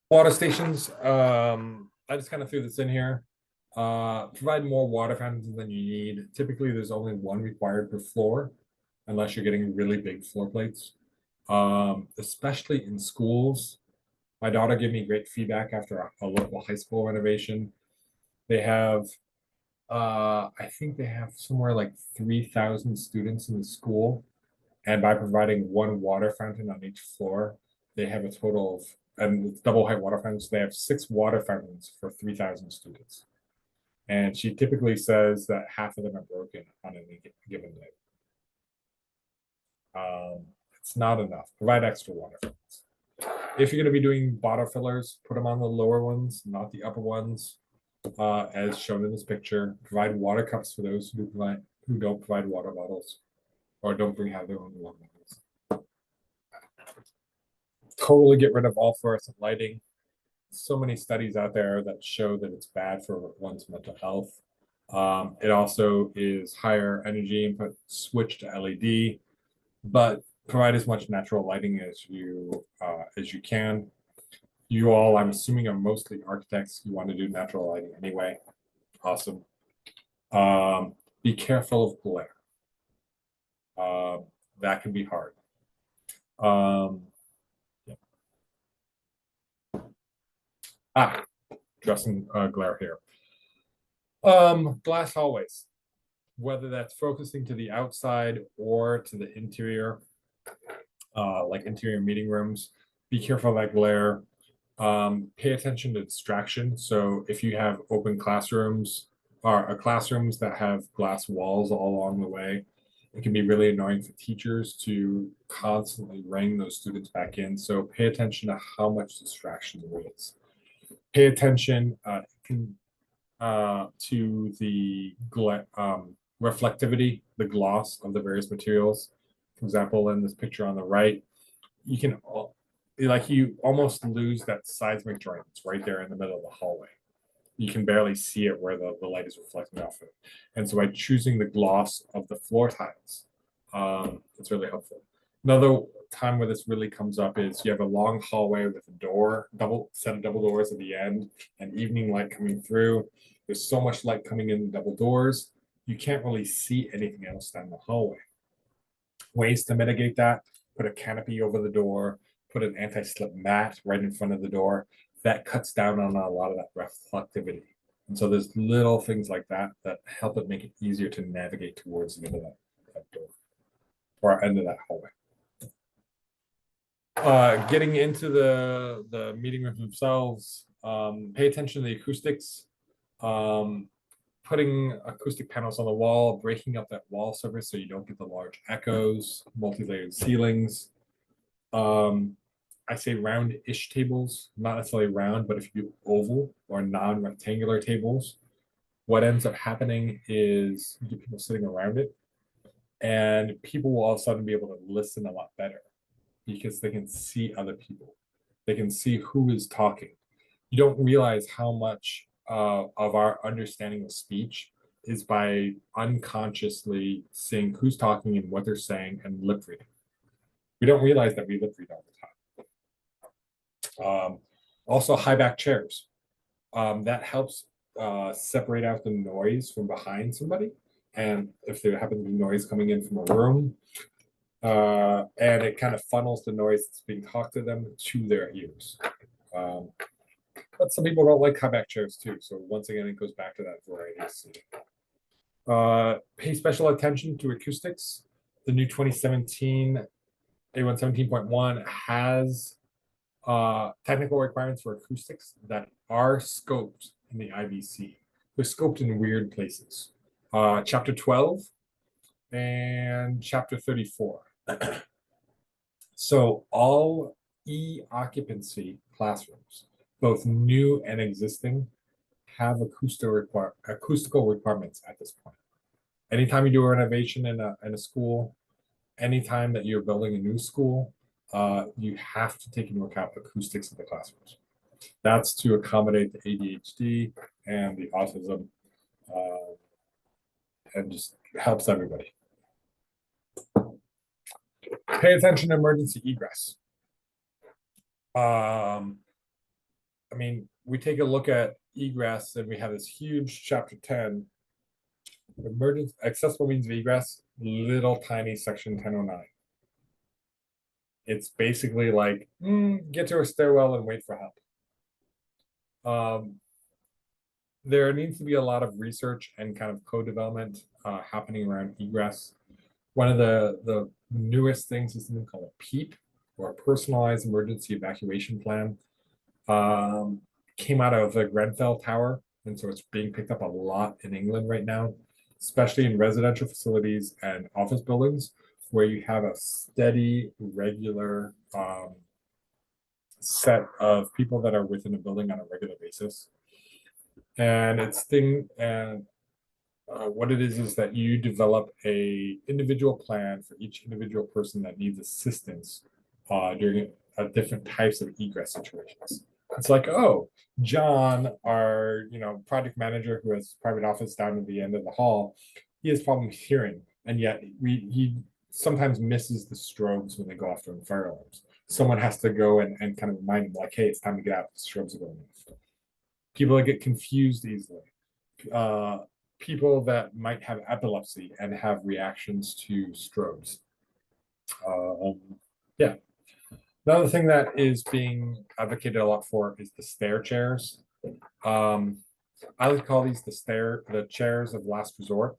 Water stations. I just kind of threw this in here. Provide more water fountains than you need. Typically, there's only one required per floor, unless you're getting really big floor plates. Especially in schools. My daughter gave me great feedback after a local high school renovation. They have, I think they have somewhere like 3,000 students in the school. And by providing one water fountain on each floor, they have a total of, and it's double height water fountains, they have 6 water fountains for 3,000 students. And she typically says that half of them are broken on any given day. It's not enough. Provide extra water fountains. If you're going to be doing bottle fillers, put them on the lower ones, not the upper ones, as shown in this picture. Provide water cups for those who don't provide water bottles or don't have their own water bottles. Totally get rid of all fluorescent lighting. So many studies out there that show that it's bad for one's mental health. It also is higher energy input. Switch to LED, but provide as much natural lighting as you can. You all, I'm assuming, are mostly architects. You want to do natural lighting anyway. Awesome. Be careful of glare. That can be hard. Yeah. Addressing glare here. Glass hallways, whether that's focusing to the outside or to the interior, like interior meeting rooms. Be careful of that glare. Pay attention to distraction. So if you have open classrooms or classrooms that have glass walls all along the way, it can be really annoying for teachers to constantly ring those students back in. So pay attention to how much distraction there is. Pay attention to the reflectivity, the gloss of the various materials. For example, in this picture on the right, you can you almost lose that seismic joint that's right there in the middle of the hallway. You can barely see it where the light is reflecting off it. And so by choosing the gloss of the floor tiles, it's really helpful. Another time where this really comes up is you have a long hallway with a door, set of double doors at the end, and evening light coming through. There's so much light coming in the double doors, you can't really see anything else down the hallway. Ways to mitigate that: put a canopy over the door, put an anti-slip mat right in front of the door. That cuts down on a lot of that reflectivity. And so there's little things like that that help it make it easier to navigate towards the end of that door or end of that hallway. Getting into the meeting rooms themselves, pay attention to the acoustics. Putting acoustic panels on the wall, breaking up that wall surface so you don't get the large echoes, multi-layered ceilings. I say round-ish tables, not necessarily round, but if you do oval or non-rectangular tables, what ends up happening is you get people sitting around it, and people will all of a sudden be able to listen a lot better because they can see other people. They can see who is talking. You don't realize how much of our understanding of speech is by unconsciously seeing who's talking and what they're saying and lip reading. We don't realize that we lip read all the time. Also, high back chairs. That helps separate out the noise from behind somebody. And if there happens to be noise coming in from a room, and it kind of funnels the noise that's being talked to them to their ears. But some people don't like high back chairs too. So once again, it goes back to that variety of seating. Pay special attention to acoustics. The new 2017 A117.1 has technical requirements for acoustics that are scoped in the IBC. They're scoped in weird places. Chapter 12 and chapter 34. So all E-occupancy classrooms, both new and existing, have acoustical requirements at this point. Anytime you do a renovation in a school, anytime that you're building a new school, you have to take into account acoustics of the classrooms. That's to accommodate the ADHD and the autism, and just helps everybody. Pay attention to emergency egress. I mean, we take a look at egress and we have this huge chapter 10, emergency accessible means of egress, little tiny section 1009. It's basically like, get to a stairwell and wait for help. There needs to be a lot of research and kind of co-development happening around egress. One of the newest things is something called a PEEP, or a personalized emergency evacuation plan. Came out of the Grenfell Tower, and so it's being picked up a lot in England right now, especially in residential facilities and office buildings, where you have a steady, regular set of people that are within a building on a regular basis. And what it is that you develop a individual plan for each individual person that needs assistance during different types of egress situations. It's like, oh, John, our project manager who has private office down at the end of the hall, he has problems hearing, and yet he sometimes misses the strobes when they go off during fire alarms. Someone has to go and kind of remind him, like, hey, it's time to get out. The strobes are going off. People that get confused easily. People that might have epilepsy and have reactions to strobes. Yeah. Another thing that is being advocated a lot for is the stair chairs. I like to call these the chairs of last resort.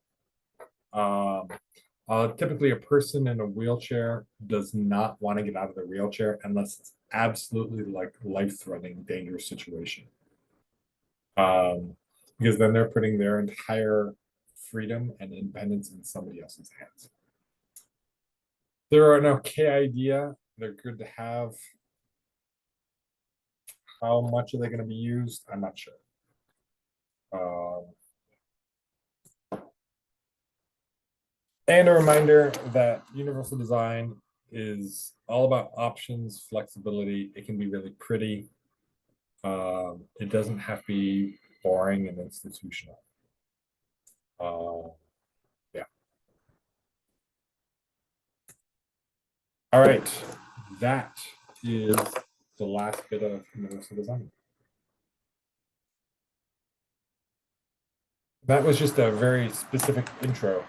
Typically, a person in a wheelchair does not want to get out of their wheelchair unless it's absolutely like life-threatening, dangerous situation. Because then they're putting their entire freedom and independence in somebody else's hands. They're an okay idea. They're good to have. How much are they going to be used? I'm not sure. And a reminder that universal design is all about options, flexibility. It can be really pretty. It doesn't have to be boring and institutional. Yeah. All right. That is the last bit of universal design. That was just a very specific intro.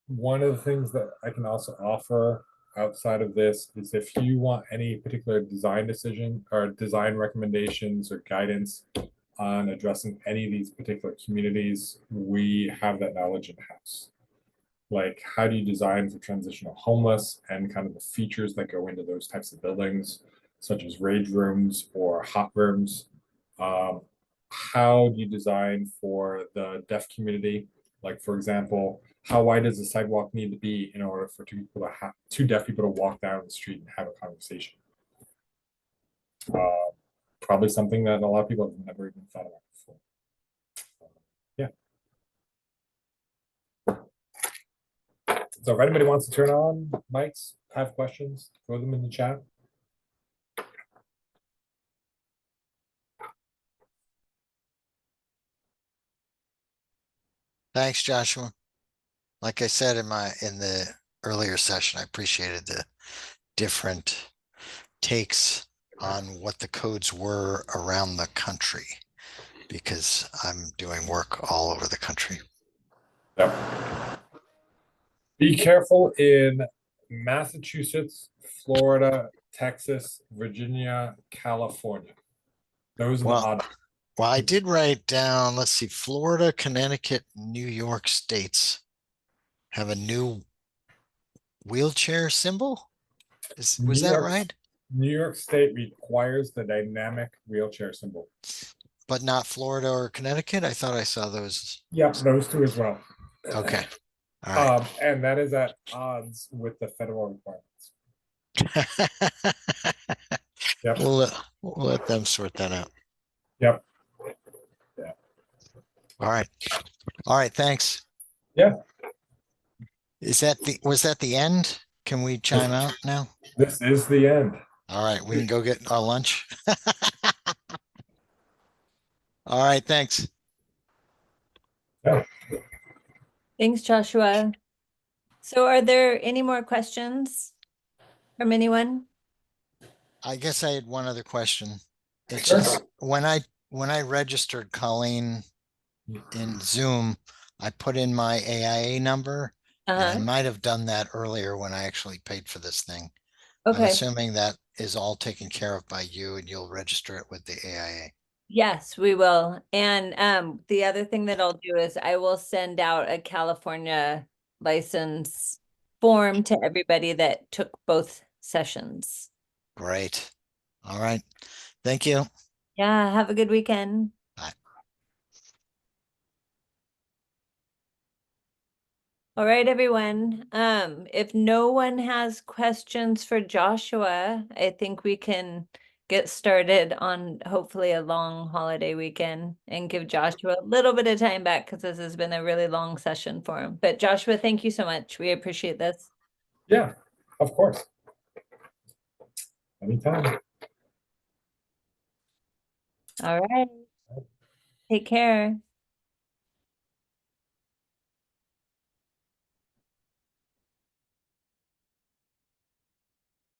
One of the things that I can also offer outside of this is if you want any particular design decision or design recommendations or guidance on addressing any of these particular communities, we have that knowledge in-house. Like, how do you design for transitional homeless and kind of the features that go into those types of buildings, such as rage rooms or hot rooms? How do you design for the deaf community? Like, for example, how wide does the sidewalk need to be in order for two deaf people to walk down the street and have a conversation? Probably something that a lot of people have never even thought about before. Yeah. So if anybody wants to turn on mics, have questions, throw them in the chat. Thanks, Joshua. Like I said in the earlier session, I appreciated the different takes on what the codes were around the country because I'm doing work all over the country. Yep. Be careful in Massachusetts, Florida, Texas, Virginia, California. Those are the odd. Well, I did write down, let's see, Florida, Connecticut, New York states have a new wheelchair symbol. Was that right? New York State requires the dynamic wheelchair symbol. But not Florida or Connecticut? I thought I saw those. Yep, those two as well. Okay. All right. And that is at odds with the federal requirements. Yep. We'll let them sort that out. Yep. Yeah. All right. All right. Thanks. Yeah. Was that the end? Can we chime out now? This is the end. All right. We can go get our lunch. All right. Thanks. Yeah. Thanks, Joshua. So are there any more questions from anyone? I guess I had one other question. It's Sure. just when I registered Colleen in Zoom, I put in my AIA number, and I might have done that earlier when I actually paid for this thing. I'm Okay. assuming that is all taken care of by you and you'll register it with the AIA. Yes, we will. And the other thing that I'll do is I will send out a California license form to everybody that took both sessions. Great. All right. Thank you. Yeah, have a good weekend. Bye. All right, everyone. If no one has questions for Joshua, I think we can get started on hopefully a long holiday weekend and give Joshua a little bit of time back because this has been a really long session for him. But Joshua, thank you so much. We appreciate this. Yeah, of course. Anytime. All right. Take care.